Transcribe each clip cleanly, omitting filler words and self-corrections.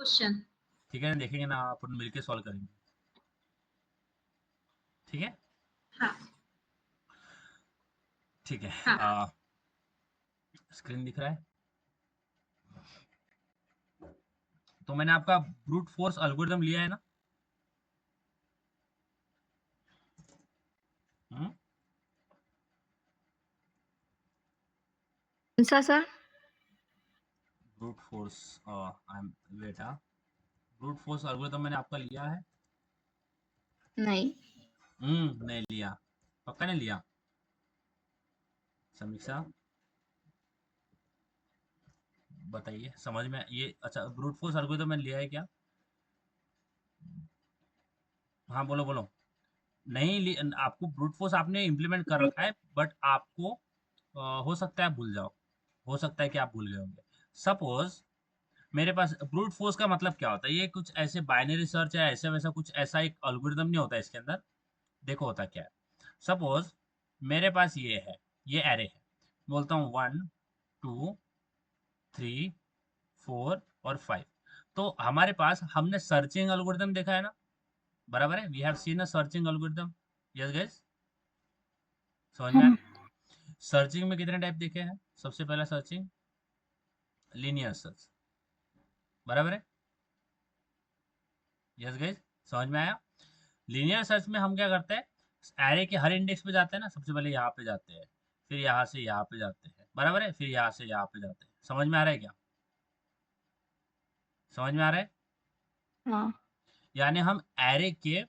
Question. ठीक है, देखेंगे ना, अपन मिलके सॉल्व करेंगे। ठीक है, हाँ ठीक है। हाँ। स्क्रीन दिख रहा है? तो मैंने आपका ब्रूट फोर्स एल्गोरिथम लिया है ना? कौन सा sir? Brute force, I am wait, brute force algorithm मैंने आपका लिया है? नहीं। नहीं लिया। पक्का नहीं लिया? समीक्षा बताइए, समझ में ये? अच्छा, ब्रूट फोर्स एल्गोरिथम मैंने लिया है क्या? हाँ बोलो बोलो। नहीं आपको ब्रूट फोर्स आपने इम्प्लीमेंट कर नहीं। रखा है, बट आपको हो सकता है आप भूल जाओ। हो सकता है कि आप भूल गए होंगे। सपोज मेरे पास ब्रूट फोर्स का मतलब क्या होता है, ये कुछ ऐसे बाइनरी सर्च है, ऐसे वैसा कुछ ऐसा एक एल्गोरिथम नहीं होता इसके अंदर। देखो होता क्या है। सपोज मेरे पास ये है, ये एरे है, बोलता हूँ 1 2 3 4 और 5। तो हमारे पास हमने सर्चिंग एल्गोरिथम देखा है ना, बराबर है? We have seen a searching algorithm. Yes guys, समझ में आ रहा हाँ। है? सर्चिंग में कितने टाइप देखे हैं? सबसे पहला सर्चिंग लीनियर सर्च, बराबर है? यस गाइस, समझ में आया? लीनियर सर्च में हम क्या करते हैं, एरे के हर इंडेक्स पे जाते हैं ना, सबसे पहले यहाँ पे जाते हैं, फिर यहाँ से यहाँ पे जाते हैं, बराबर है? फिर यहाँ से यहाँ पे जाते हैं। समझ में आ रहा है क्या? समझ में आ रहा है? हाँ। यानी हम एरे के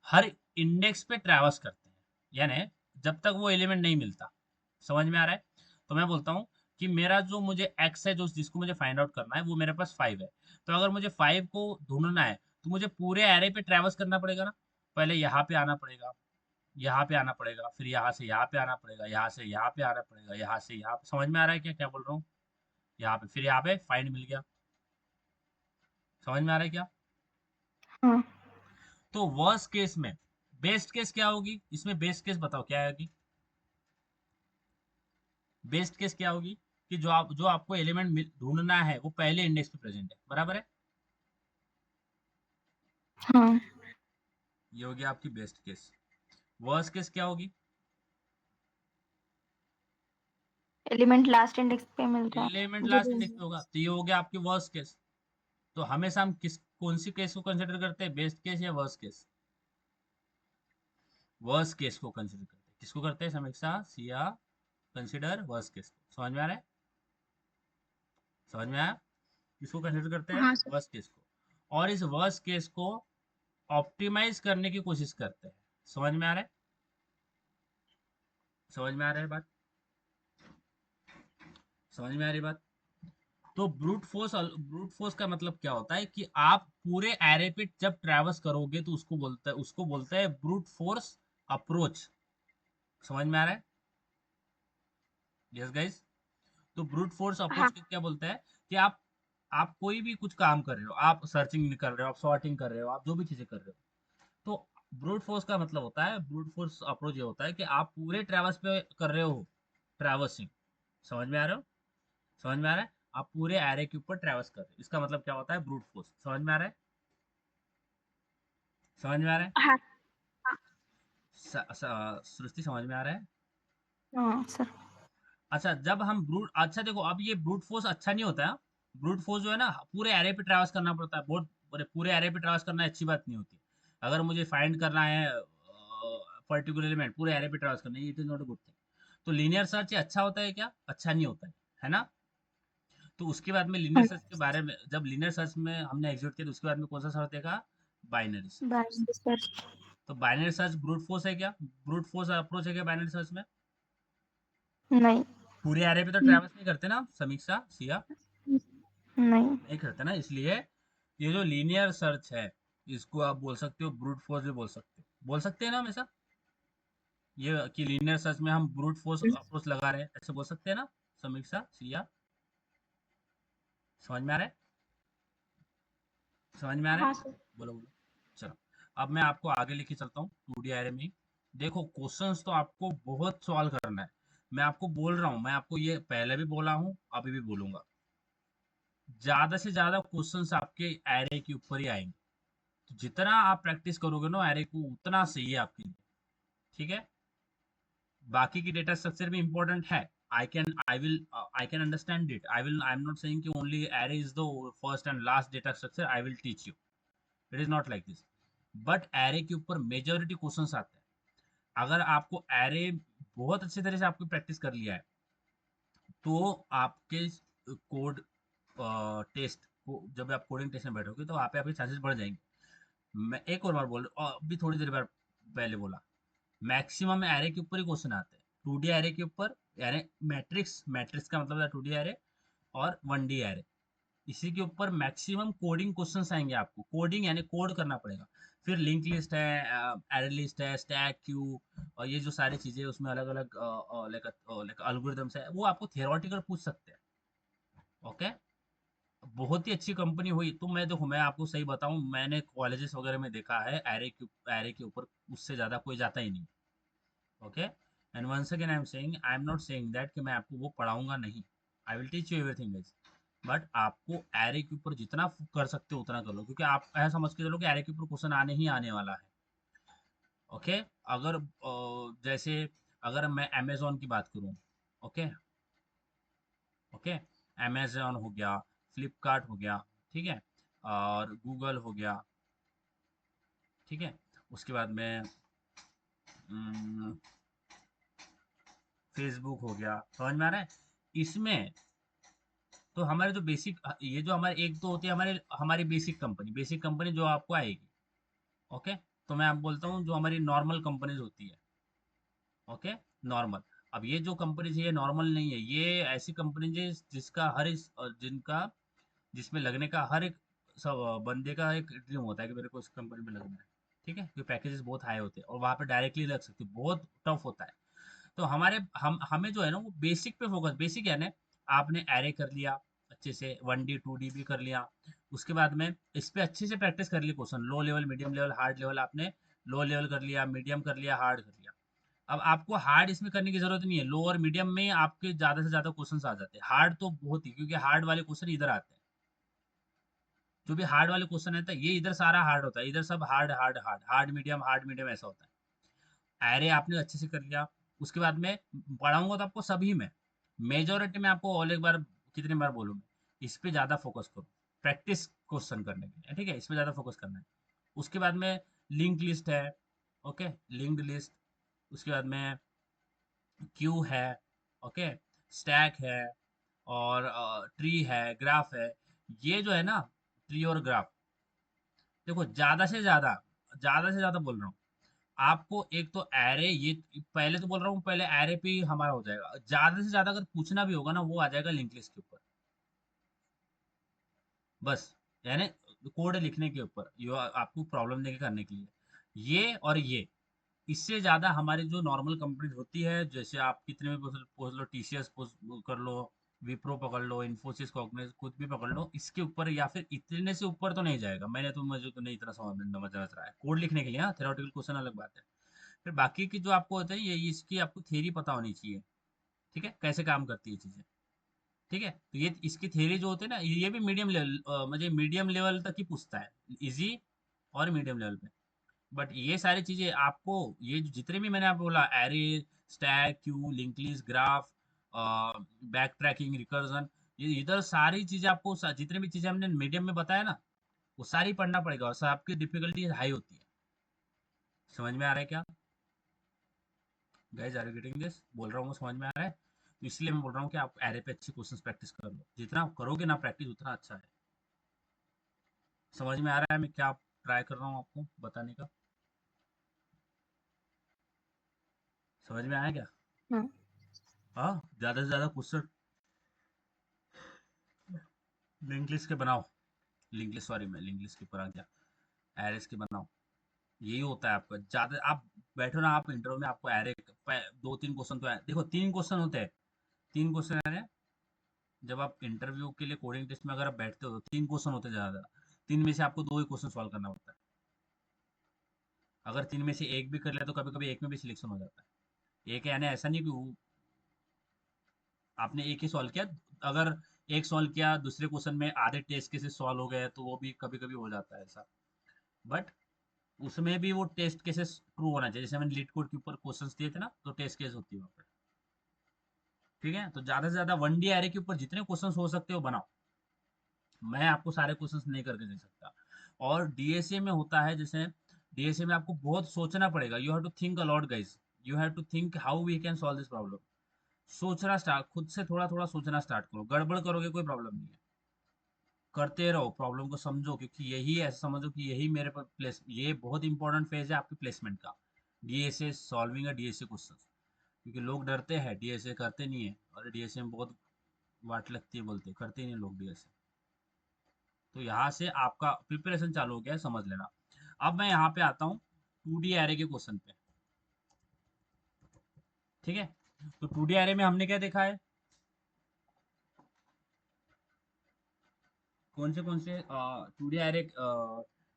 हर इंडेक्स पे ट्रैवर्स करते हैं, यानी जब तक वो एलिमेंट नहीं मिलता। समझ में आ रहा है? तो मैं बोलता हूँ कि मेरा जो मुझे एक्स है, जो जिसको मुझे फाइंड आउट करना है, वो मेरे पास 5 है। तो अगर मुझे 5 को ढूंढना है, तो मुझे पूरे एरे पे ट्रैवर्स करना पड़ेगा ना। पहले यहाँ पे आना पड़ेगा, यहाँ पे आना पड़ेगा, फिर यहाँ से यहाँ पे आना पड़ेगा, यहाँ से यहाँ पे आना पड़ेगा, यहाँ से यहाँ पे। समझ में आ रहा है क्या क्या बोल रहा हूँ? यहाँ पे, फिर यहाँ पे फाइंड मिल गया। समझ में आ रहा है क्या? हाँ। तो वर्स्ट केस में बेस्ट केस क्या होगी? इसमें बेस्ट केस बताओ क्या होगी? बेस्ट केस क्या होगी कि जो आपको एलिमेंट ढूंढना है वो पहले इंडेक्स पे प्रेजेंट है, बराबर है? हाँ। ये होगी आपकी बेस्ट केस। वर्स्ट केस क्या होगी? एलिमेंट लास्ट इंडेक्स पे मिल रहा है एलिमेंट मुझे लास्ट इंडेक्स पे ढूंढना होगा, तो ये हो गया आपकी वर्स्ट केस। तो हमेशा हम कौन सी केस को कंसिडर करते हैं, बेस्ट केस या वर्स्ट केस? वर्स्ट केस को कंसिडर करते हैं। किसको करते हैं समीक्षा? सिया कंसिडर वर्स्ट केस को। समझ में आ रहा है? समझ में आया? किसको कंसिडर करते है। हैं? हाँ सर। वर्स्ट केस को। और इस वर्स्ट केस को ऑप्टिमाइज करने की कोशिश करते हैं। समझ में आ रहा है? समझ में आ रहा है बात? समझ में आ रही बात? तो ब्रूट फोर्स का मतलब क्या होता है कि आप पूरे एरे पे जब ट्रैवर्स करोगे तो उसको बोलते हैं ब्रूट फोर्स अप्रोच। समझ में आ रहा है? Yes guys. तो ब्रूट फोर्स अप्रोच हाँ। क्या बोलता है कि आप कोई भी कुछ काम कर रहे हो, आप सर्चिंग कर रहे हो, आप सॉर्टिंग कर रहे हो, आप जो भी चीजें कर रहे हो, तो ब्रूट फोर्स का मतलब होता है, ब्रूट फोर्स अप्रोच ये होता है कि आप पूरे ट्रैवर्स पे कर रहे हो ट्रैवर्सिंग। समझ में आ रहे हो? समझ में आ रहा है? आप पूरे एरे के ऊपर ट्रैवर्स कर रहे हो, इसका मतलब क्या होता है? Brute force. समझ में आ रहा है? समझ में आ रहा है? हाँ। सृष्टि समझ में आ रहा है? हाँ सर। अच्छा, जब हम ब्रूट, अच्छा देखो, अब ये ब्रूट फोर्स अच्छा नहीं होता है। ब्रूट फोर्स जो है ना, पूरे एरे पे ट्रैवर्स करना पड़ता है, बहुत पूरे एरे पे ट्रैवर्स करना अच्छी बात नहीं होती। अगर मुझे फाइंड करना है पर्टिकुलर एलिमेंट, पूरे एरे पे ट्रैवर्स करना है, it is not a good thing. तो लीनियर सर्च अच्छा होता है क्या? अच्छा नहीं होता है ना? तो उसके बाद में लीनियर हाँ। सर्च के बारे में, जब लीनियर सर्च में हमने एग्जीक्यूट किया, तो उसके बाद में कौन सा सर्च देखा? Binary search. Binary search. तो बाइनरी सर्च ब्रूट फोर्स है क्या? ब्रूट फोर्स अप्रोच है क्या बाइनरी सर्च में? नहीं। पूरे एरे पे तो ट्रैवर्स नहीं करते ना आप, समीक्षा सिया? नहीं। नहीं करते ना, इसलिए ये जो लीनियर सर्च है, इसको आप बोल सकते हो ब्रूट फोर्स भी बोल सकते हैं ना हमेशा। ये कि लीनियर सर्च में हम ब्रूट फोर्स अप्रोच लगा रहे हैं, ऐसे बोल सकते हैं ना समीक्षा सिया? समझ में आ रहा है? समझ में आ रहा है? हाँ सर। बोलो बोलो। चलो, अब मैं आपको आगे लेके चलता हूँ 2D एरे में। देखो, क्वेश्चंस तो आपको बहुत सॉल्व करना है। मैं आपको बोल रहा हूँ, मैं आपको ये पहले भी बोला हूँ, अभी भी बोलूंगा। ज्यादा से ज्यादा क्वेश्चंस आपके एरे के ऊपर ही आएंगे। तो जितना आप प्रैक्टिस करोगे ना एरे को, उतना सही है आपके लिए। ठीक है। बाकी की डेटा स्ट्रक्चर भी इंपॉर्टेंट है। I can understand it. I am not saying कि only array is the first and last data structure I will teach you. It is not like this. But array के ऊपर majority questions आते हैं। अगर आपको array बहुत अच्छी तरह से आपको प्रैक्टिस कर लिया है, तो आपके कोड टेस्ट को, जब आप कोडिंग टेस्ट में बैठोगे तो वहाँ पे आपके चांसेस बढ़ जाएंगे। मैं एक और बार बोल रहा हूँ, अभी थोड़ी देर बाद पहले बोला, मैक्सिमम एरे के ऊपर ही क्वेश्चन आते हैं। 2D एरे के ऊपर, यानी मैट्रिक्स, मैट्रिक्स का मतलब है 2D एरे, और 1D एरे, इसी के ऊपर मैक्सिमम कोडिंग क्वेश्चंस आएंगे आपको। कोडिंग यानी कोड करना पड़ेगा। फिर लिंक लिस्ट है, एरे लिस्ट है, स्टैक क्यू, और ये जो सारी चीजें उसमें अलग अलग लाइक अल्गोरिथम्स है, वो आपको थियोरेटिकल पूछ सकते हैं। ओके। बहुत ही अच्छी कंपनी हुई तो मैं, देखो मैं आपको सही बताऊं, मैंने कॉलेजेस वगैरह में देखा है एरे के ऊपर उससे ज्यादा कोई जाता ही नहीं। Okay. And once again I am not saying that कि मैं आपको वो पढ़ाऊंगा नहीं। I will teach you everything guys. But आपको एरे के ऊपर जितना कर सकते हो उतना कर लो, क्योंकि आप ऐसा समझ के चलो कि एरे के ऊपर क्वेश्चन आने ही आने वाला है। ओके। अगर जैसे अगर मैं अमेजोन की बात करूं, ओके, ओके, अमेजोन हो गया, फ्लिपकार्ट हो गया, ठीक है, और गूगल हो गया, ठीक है, उसके बाद में फेसबुक हो गया, समझ में आ रहा है? इसमें तो हमारे जो बेसिक, ये जो हमारे एक तो होती है हमारी बेसिक कंपनी जो आपको आएगी। ओके। तो मैं आप बोलता हूँ जो हमारी नॉर्मल कंपनीज होती है। ओके। नॉर्मल। अब ये जो कंपनीज है ये नॉर्मल नहीं है, ये ऐसी कंपनीज है जिसका जिनका, जिसमें लगने का हर एक सब बंदे का एक ड्रीम होता है कि मेरे को इस कंपनी में लगना है। ठीक है, क्योंकि पैकेजेस बहुत हाई होते हैं और वहाँ पे डायरेक्टली लग सकते हो, बहुत टफ होता है। तो हमें जो है ना वो बेसिक पे फोकस, बेसिक यानी आपने एरे कर लिया अच्छे से, 1D 2D भी कर लिया। उसके बाद में इस पे अच्छे से प्रैक्टिस कर ली, question low level, medium level, hard level, आपने लो लेवल कर लिया, मीडियम कर लिया, हार्ड कर लिया। अब आपको हार्ड इसमें करने की जरूरत नहीं है, लो और मीडियम में आपके ज्यादा से ज्यादा क्वेश्चंस आ जाते हैं। हार्ड तो बहुत ही, क्योंकि हार्ड वाले क्वेश्चन इधर आते हैं। जो भी हार्ड वाले क्वेश्चन रहता है ये इधर सारा हार्ड होता है, इधर सब hard hard hard, hard medium ऐसा होता है। एरे आपने अच्छे से कर लिया। उसके बाद में पढ़ाऊंगा तो आपको सभी में, मेजोरिटी में आपको, और एक बार कितनी बार बोलूँ मैं, इस पे ज्यादा फोकस करो प्रैक्टिस क्वेश्चन करने के लिए, ठीक है, इस पे ज्यादा फोकस करना है। उसके बाद में लिंक लिस्ट है, ओके, लिंक्ड लिस्ट। उसके बाद में क्यू है, ओके, स्टैक है, और ट्री है, ग्राफ है। ये जो है ना, ट्री और ग्राफ, देखो ज्यादा से ज्यादा बोल रहा हूँ आपको। एक तो एरे, ये पहले तो बोल रहा हूँ, पहले एरे पे ही हमारा हो जाएगा। ज्यादा से ज्यादा अगर पूछना भी होगा ना, वो आ जाएगा लिंक लिस्ट के ऊपर, बस। यानी कोड लिखने के ऊपर, ये आपको प्रॉब्लम देके करने के लिए, ये और ये। इससे ज्यादा हमारी जो नॉर्मल कंपनीज होती है, जैसे आप कितने भी पोस्ट लो, टीसीएस कर लो, विप्रो पकड़ लो, इन्फोसिस, कॉग्निस, खुद भी पकड़ लो, इसके ऊपर या फिर इतने से ऊपर तो नहीं जाएगा। मुझे तो नहीं इतना समझ रहा है कोड लिखने के लिए। हाँ, थ्योरेटिकल क्वेश्चन अलग बात है। फिर बाकी की जो आपको होता है, ये इसकी आपको थियरी पता होनी चाहिए। ठीक है, कैसे काम करती है चीजें। ठीक है, तो ये इसकी थियरी जो होती है ना, ये भी मीडियम लेवल, मुझे मीडियम लेवल तक ही पूछता है, इजी और मीडियम लेवल पे। बट ये सारी चीजें आपको, ये जितने भी मैंने आपको बोला, array, stack, Q, link list, graph, back tracking, recursion, ये इधर सारी चीजें आपको, जितनी भी चीजें हमने मीडियम में बताया ना, वो सारी पढ़ना पड़ेगा, और सबकी डिफिकल्टी हाई होती है। समझ में आ रहा है क्या? Guys, are you getting this? बोल रहा हूँ समझ में आ रहा है? तो इसलिए मैं बोल रहा हूँ कि आप एरे पे अच्छे क्वेश्चंस प्रैक्टिस कर लो, जितना आप करोगे ना प्रैक्टिस उतना अच्छा है। समझ में आ रहा है मैं क्या ट्राई कर रहा हूँ आपको बताने का? समझ में आया क्या? हम्म। हाँ, ज्यादा से ज्यादा क्वेश्चन लिंक लिस्ट के बनाओ। लिंक लिस्ट, सॉरी, मैं लिंक लिस्ट के ऊपर आ गया। एरेस के बनाओ। यही होता है आपका ज्यादा। आप बैठो ना, आप इंटरव्यू में आपको एरे 2-3 क्वेश्चन तो देखो, 3 क्वेश्चन होते हैं। 3 क्वेश्चन है। जब आप इंटरव्यू के लिए कोडिंग टेस्ट में अगर आप बैठते हो तो 3 क्वेश्चन होते हैं ज्यादा। 3 में से आपको 2 ही क्वेश्चन सॉल्व करना होता है। अगर 3 में से एक भी कर लिया तो कभी कभी एक में भी सिलेक्शन हो जाता है। एक यानी ऐसा नहीं कि आपने एक ही सॉल्व किया। अगर एक सॉल्व किया, दूसरे क्वेश्चन में आधे टेस्ट केसेस सॉल्व हो गए, तो वो भी कभी कभी हो जाता है ऐसा। बट उसमें भी वो टेस्ट केसेस ट्रू होना चाहिए, जैसे मैंने लीड कोड के ऊपर क्वेश्चंस दिए थे ना, तो टेस्ट केस होती है वहाँ पे। ठीक है, तो ज्यादा से ज्यादा वन डी एरे के ऊपर जितने क्वेश्चंस हो सकते हो बनाओ। मैं आपको सारे क्वेश्चंस नहीं करके दे सकता। और डीएसए में होता है, जैसे डीएसए में आपको बहुत सोचना पड़ेगा, you have to think a lot guys, you have to think how we can solve this problem. सोचना स्टार्ट, खुद से थोड़ा थोड़ा सोचना स्टार्ट करो, गड़बड़ करोगे कोई प्रॉब्लम नहीं है, करते रहो, प्रॉब्लम को समझो, क्योंकि यही ऐसा समझो कि यही मेरे पर प्लेस, ये बहुत इंपॉर्टेंट फेज है आपके प्लेसमेंट का, डीएसए सॉल्विंग है, डीएसए क्वेश्चन। क्योंकि लोग डरते हैं, डीएसए करते नहीं है, और डीएसए में बहुत वाट लगती है, बोलते करते नहीं लोग डीएसए। तो यहाँ से आपका प्रिपरेशन चालू हो गया है, समझ लेना। अब मैं यहाँ पे आता हूँ 2D एरे के क्वेश्चन पे। ठीक है, तो 2D एरे में हमने क्या देखा है, कौन से 2D एरे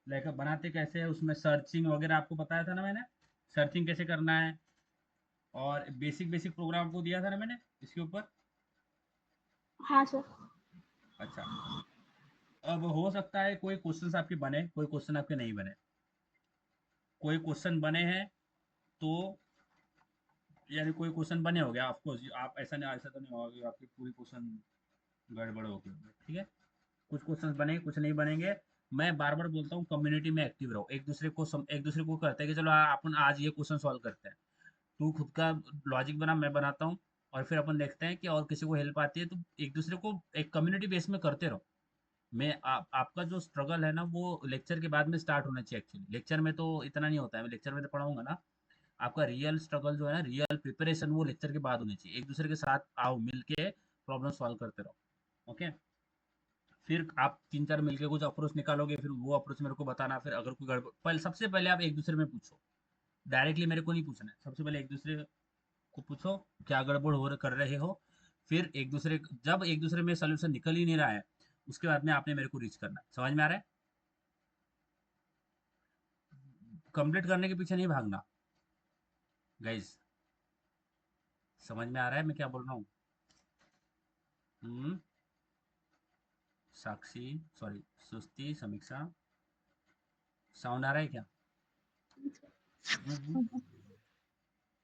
लाइक बनाते कैसे है, उसमें सर्चिंग वगैरह आपको बताया था ना मैंने, सर्चिंग कैसे करना है, और बेसिक बेसिक प्रोग्राम को दिया था ना मैंने इसके ऊपर। हाँ सर। अच्छा, अब हो सकता है कोई क्वेश्चन आपके बने, कोई क्वेश्चन आपके नहीं बने। कोई क्वेश्चन बने हैं तो, यानी कोई क्वेश्चन बने हो गया, ऑफकोर्स आप ऐसा नहीं, ऐसा तो नहीं होगा कि आपके पूरी क्वेश्चन गड़बड़ हो गए। ठीक है, कुछ क्वेश्चंस बनेंगे, कुछ नहीं बनेंगे। मैं बार बार बोलता हूँ, कम्युनिटी में एक्टिव रहो, एक दूसरे को करते हैं कि चलो अपन आज ये क्वेश्चन सॉल्व करते हैं। तू खुद का लॉजिक बना, मैं बनाता हूँ, और फिर अपन देखते हैं कि और किसी को हेल्प आती है, तो एक दूसरे को एक कम्युनिटी बेस में करते रहो। आपका जो स्ट्रगल है ना, वो लेक्चर के बाद में स्टार्ट होना चाहिए। एक्चुअली लेक्चर में तो इतना नहीं होता है, मैं लेक्चर में तो पढ़ाऊंगा ना। आपका रियल स्ट्रगल जो है ना, रियल प्रिपरेशन, वो लेक्चर के बाद होनी चाहिए। एक दूसरे के साथ आओ, मिलके प्रॉब्लम सॉल्व करते रहो। ओके, फिर आप तीन चार मिलके कुछ अप्रोच निकालोगे, फिर वो अप्रोच मेरे को बताना। फिर अगर कोई गड़बड़, पहले सबसे पहले आप एक दूसरे में पूछो, डायरेक्टली मेरे को नहीं पूछना है, सबसे पहले एक दूसरे को पूछो क्या गड़बड़ हो कर रहे हो। फिर एक दूसरे, जब एक दूसरे में सोल्यूशन निकल ही नहीं रहा है, उसके बाद में आपने मेरे को रीच करना है। समझ में आ रहा है? कंप्लीट करने के पीछे नहीं भागना गाइज। समझ में आ रहा है मैं क्या बोल रहा हूँ? हम्म, साक्षी, सॉरी, सुस्ती, समीक्षा, साउंड आ रहा है क्या?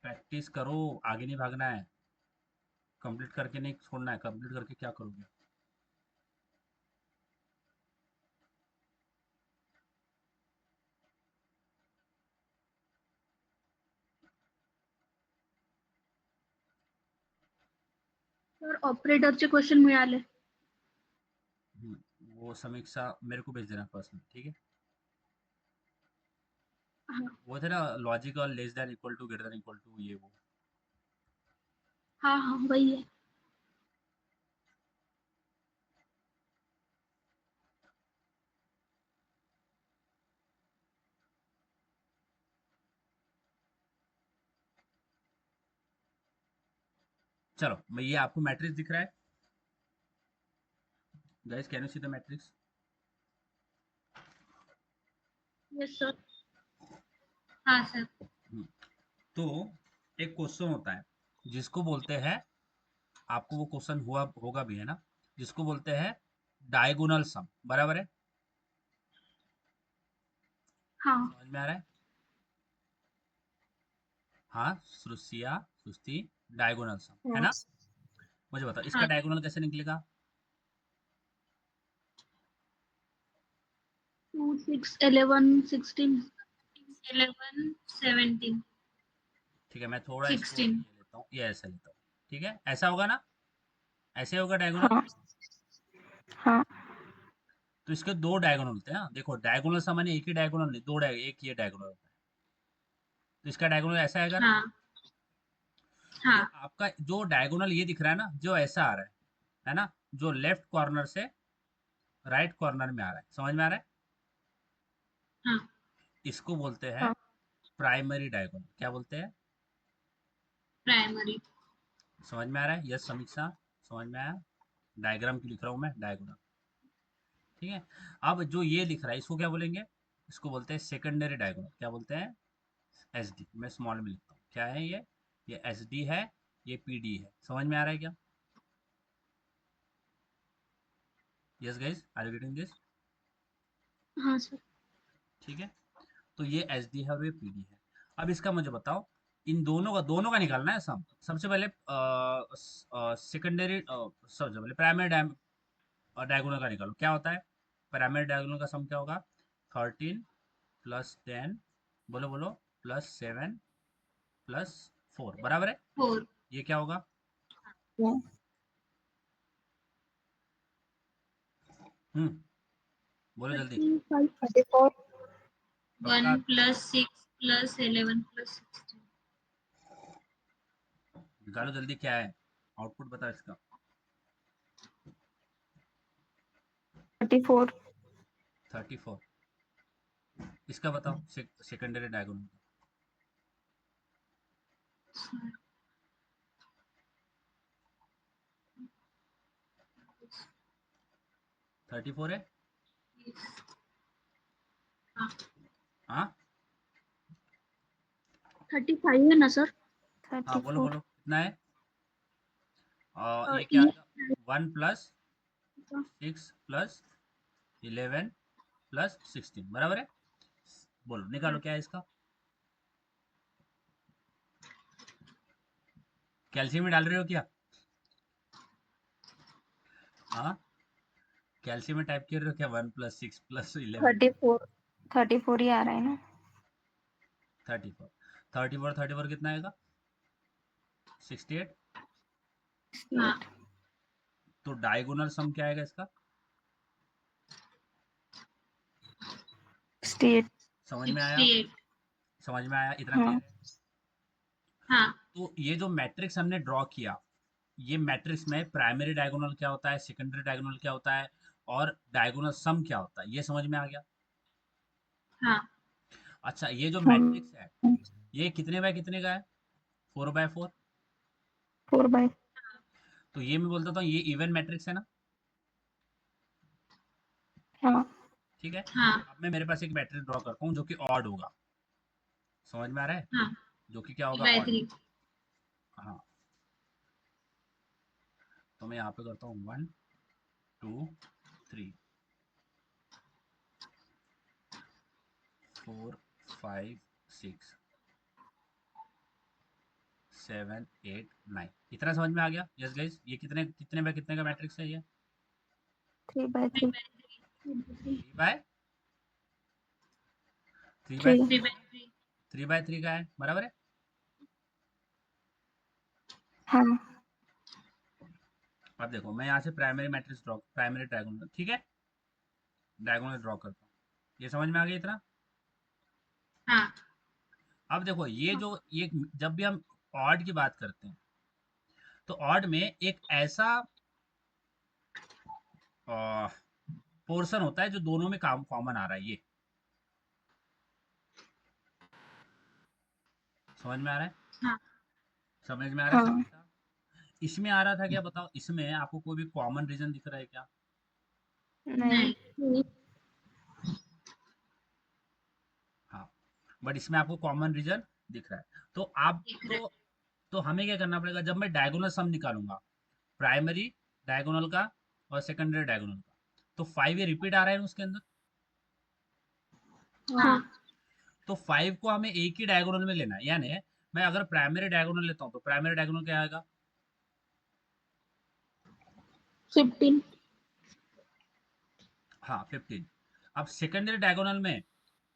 प्रैक्टिस करो, आगे नहीं भागना है, कंप्लीट करके नहीं छोड़ना है। कंप्लीट करके क्या करोगे? सर ऑपरेटरचे क्वेश्चन मिळाले. वो समीक्षा मेरे को भेज देना पर्सनल, ठीक है? हाँ वो थे ना, logical, less than equal to, greater than equal to, ये वो। हाँ हाँ वही है. चलो, मैं ये आपको मैट्रिक्स दिख रहा है guys, can you see the matrix? Yes sir. हाँ सर. तो एक क्वेश्चन होता है जिसको बोलते हैं, आपको वो क्वेश्चन हुआ होगा भी, है ना, जिसको बोलते हैं डायगोनल सम, बराबर है? हाँ. समझ में आ रहा है? हाँ, सुसिया, सुस्ती, डायगोनल सम है ना? यस. मुझे बताओ इसका हाँ. डायगोनल कैसे निकलेगा? 2 6 11 16 11 17 ठीक है, मैं थोड़ा इसको 16. ये लेता हूँ, ये ऐसा लेता हूँ। ठीक है, ऐसा होगा ना? ऐसे होगा डायगोनल? हाँ. हाँ. तो इसके दो डायगोनल होते हैं ना, देखो डायगोनल सम माने एक ही डायगोनल नहीं, दो एक ये डायगोनल होता है। तो इसका डायगोनल ऐसा आएगा ना? हाँ. तो हाँ. आपका जो डायगोनल ये दिख रहा है ना, जो ऐसा आ रहा है ना, जो लेफ्ट कॉर्नर से राइट कॉर्नर में आ रहा है, समझ में आ रहा है? हाँ. इसको बोलते हैं हाँ. Primary diagonal. क्या बोलते हैं? प्राइमरी. समझ में आ रहा है? यस समीक्षा, समझ में आया? डायग्राम क्यों लिख रहा हूँ मैं, डायगोनल। ठीक है, अब जो ये दिख रहा है इसको क्या बोलेंगे? इसको बोलते हैं सेकेंडरी डायगोनल। क्या बोलते हैं? एस डी, मैं स्मॉल में लिखता हूँ, क्या है ये एस डी है, ये पी डी है। समझ में आ रहा है क्या? Yes guys, are you getting this? हाँ सर। ठीक है, तो ये एच डी है और ये पी डी है। अब इसका मुझे बताओ, इन दोनों का निकालना है सम। सबसे पहले सेकेंडरी, सबसे पहले प्राइमरी डायगोनल का निकालो, क्या होता है? प्राइमरी डायगोनल का सम क्या होगा? 13 प्लस 10, बोलो बोलो, प्लस 7 प्लस 4 बराबर है। 4। ये क्या होगा? बोलो जल्दी। 35। 34। पक्का? 1 + 6 + 11 + 16। निकालो जल्दी, क्या है आउटपुट, बताओ इसका। 34। 34। इसका बताओ, सेकेंडरी डायगोनल का। 34 है? हाँ, हाँ 35 है ना सर? हाँ, बोलो 34। बोलो कितना है? और ये क्या ई आएगा? 1 प्लस 6 प्लस 11 प्लस 16 बराबर है। बोलो निकालो क्या है इसका। कैल्शियम में डाल रहे हो क्या? हाँ, कैल्शियम में टाइप कर रहे हो क्या? 1 + 6 + 11 34। 34 ही आ रहा है ना? 34। 34 कितना आएगा? 68। हाँ 68। तो डायगोनल सम क्या आएगा इसका? 68। समझ में आया? 68। समझ में आया? इतना हाँ। क्लियर है? हाँ तो ये जो मैट्रिक्स हमने ड्रॉ किया, ये मैट्रिक्स में प्राइमरी डायगोनल क्या होता है, सेकेंडरी डायगोनल क्या होता है, और डायगोनल सम क्या होता है, ये समझ में आ गया। हाँ अच्छा, ये जो हम मैट्रिक्स है, ये कितने बाय कितने का है? 4/4। 4/। तो ये मैं बोलता हूँ ये इवन मैट्रिक्स है ना। हाँ। ठीक है, हाँ अब मैं मेरे पास एक मैट्रिक्स ड्रॉ करता हूँ जो कि ऑड होगा। समझ में आ रहा है? हाँ। जो कि क्या होगा? ऑड। 3/3। हाँ, तो मैं यहाँ पे करता हूँ 1 2 3 4 5 6 7 8 9। इतना समझ में आ गया? यस गाइस, ये कितने कितने बाय कितने का मैट्रिक्स है ये? 3/3। 3 बाय 3 बाय 3। 3/3। 3/3 का है बराबर है। हाँ। अब देखो, मैं यहाँ से primary matrix draw, primary diagonal, ठीक है, डायगोनल ड्रॉ करता हूँ। ये समझ में आ गया इतना? हाँ अब देखो, ये जो ये जब भी हम ऑड की बात करते हैं, तो ऑड में एक ऐसा पोर्शन होता है जो दोनों में काम कॉमन आ रहा है। ये समझ में आ रहा है? हाँ। समझ में आ रहा है हाँ। सभी का? इसमें आ रहा था क्या, बताओ? इसमें आपको कोई भी कॉमन रीजन दिख रहा है क्या? नहीं। नहीं। हाँ, बट इसमें आपको कॉमन रीजन दिख रहा है। तो आप दिख रहा है। तो हमें क्या करना पड़ेगा, जब मैं डायगोनल सम निकालूंगा, प्राइमरी डायगोनल का और सेकेंडरी डायगोनल का, तो 5 ये रिपीट आ रहा है ना उसके अंदर। हाँ हाँ। तो 5 को हमें एक ही डायगोनल में लेना है, यानी मैं अगर प्राइमरी डायगोनल लेता हूँ तो प्राइमरी डायगोनल क्या आएगा? 15। हाँ 15। अब सेकेंडरी डायगोनल में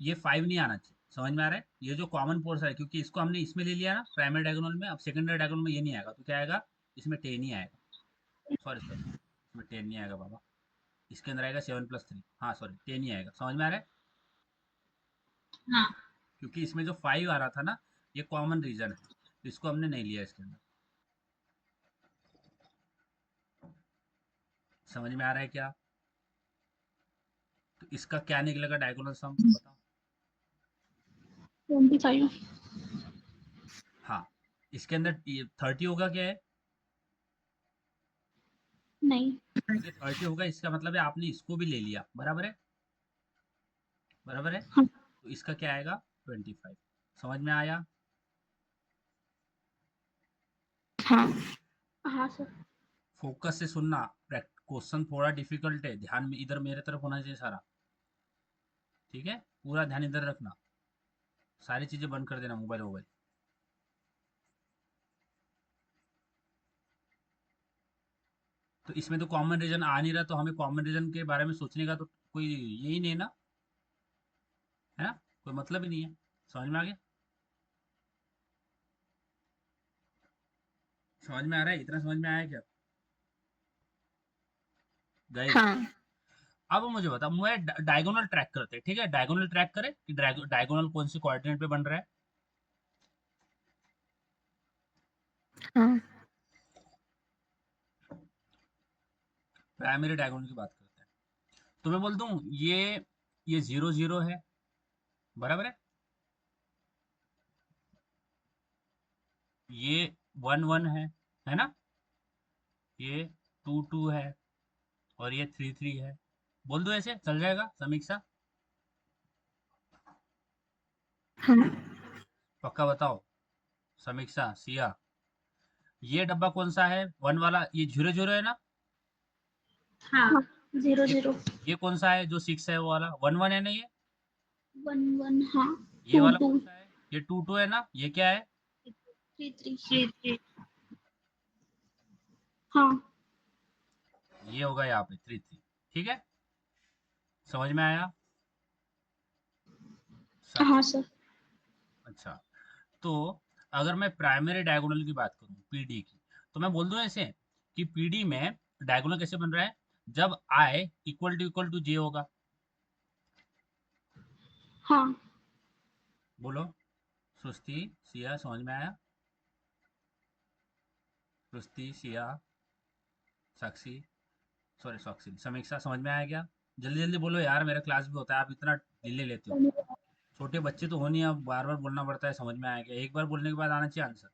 ये 5 नहीं आना चाहिए। समझ में आ रहा है? ये जो कॉमन पोर्शन है, क्योंकि इसको हमने इसमें ले लिया ना प्राइमरी डायगोनल में, अब सेकेंडरी डायगोनल में ये नहीं आएगा, तो क्या आएगा? इसमें 10 ही आएगा। सॉरी सॉरी, इसमें 10 नहीं आएगा बाबा, इसके अंदर आएगा 7 + 3। हाँ सॉरी, 10 ही आएगा। समझ में आ रहा है? हाँ क्योंकि इसमें जो 5 आ रहा था ना, ये कॉमन रीजन है, तो इसको हमने नहीं लिया इसके अंदर। समझ में आ रहा है क्या? तो इसका क्या निकलेगा डायगोनल सम, बताओ? 25। हाँ, इसके अंदर 30 होगा क्या है? नहीं। ये 30 होगा, इसका मतलब है आपने इसको भी ले लिया, बराबर है? बराबर है, हाँ तो इसका क्या आएगा? 25। समझ में आया? हाँ। हाँ सर। फोकस से सुनना, क्वेश्चन थोड़ा डिफिकल्ट है, ध्यान में इधर मेरे तरफ होना चाहिए सारा, ठीक है, पूरा ध्यान इधर रखना, सारी चीजें बंद कर देना, मोबाइल मोबाइल। तो इसमें तो कॉमन रीजन आ नहीं रहा, तो हमें कॉमन रीजन के बारे में सोचने का तो कोई यही नहीं है ना, है ना, कोई मतलब ही नहीं है। समझ में आ गया? समझ में आ रहा है? इतना समझ में आया क्या गाइस? हाँ अब मुझे बता, मैं डायगोनल ट्रैक करते हैं, ठीक है, डायगोनल ट्रैक करें कि डायगोनल कौन सी कोऑर्डिनेट पे बन रहा है। हाँ प्राइमरी डायगोनल की बात करते हैं, तो मैं बोल दूं ये 0 0 है, बराबर है, ये 1 1 है ना, ये 2 2 है, और ये 3 3 है। बोल दो, ऐसे चल जाएगा समीक्षा? हाँ पक्का बताओ समीक्षा, सिया, ये डब्बा कौन सा है, 1 वाला, ये 0 0 है ना, हाँ 0 ये 0 ये कौन सा है जो 6 है, वो वाला 1 1 है ना, ये 1 1 हाँ ये 2 वाला 2 कौन सा है, ये 2 2 है ना, ये क्या है, 3 3 हाँ ये होगा यहाँ पे 3 3, ठीक है, समझ में आया हाँ साक्षी? सर। अच्छा, तो अगर मैं प्राइमरी डायगोनल की बात करूं, पीडी की, तो मैं बोल दूं ऐसे कि पीडी में डायगोनल कैसे बन रहा है, जब आई इक्वल टू जे होगा। हाँ बोलो सृष्टि, सिया, समझ में आया? सृष्टि, सिया, साक्षी, सॉरी साक्षी, समीक्षा, समझ में आया क्या? जल्दी जल्दी बोलो यार, मेरा क्लास भी होता है, आप इतना डिले लेते हो। छोटे बच्चे तो हो नहीं, अब बार बार बोलना पड़ता है, समझ में आया क्या? एक बार बोलने के बाद आना चाहिए आंसर।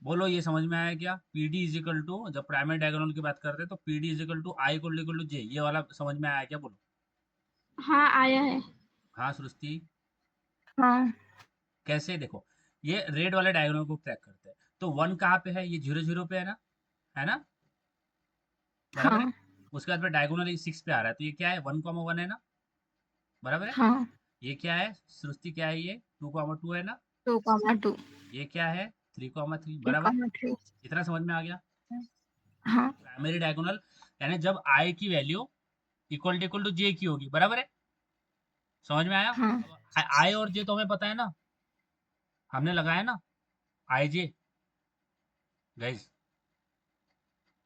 बोलो ये समझ में आया क्या? पीडी इज इक्वल टू, जब प्राइमरी डायगोनल की बात करते हैं तो PD is equal to I equal to J, ये वाला समझ में आया क्या? बोलो। हाँ आया है। हाँ सृष्टि, हाँ कैसे? देखो, ये रेड वाले डायगोनल को ट्रैक करते हैं, तो 1 कहाँ पे है, ये 0 0 पे है ना, बराबर है। हाँ उसके बाद में डायगोनल 6 पे आ रहा है, तो ये क्या है, 1 1 है ना, बराबर है। हाँ ये क्या है सृष्टि, क्या है ये, 2 2 है ना, 2,2 ये क्या है, 3 3, बराबर है। 3,3 इतना समझ में आ गया? हाँ प्राइमरी डायगोनल यानी जब आई की वैल्यू इक्वल टू जे की होगी, बराबर है, समझ में आया? हाँ अब आई और जे तो हमें पता है ना, हमने लगाया ना, आई जे, गाइस,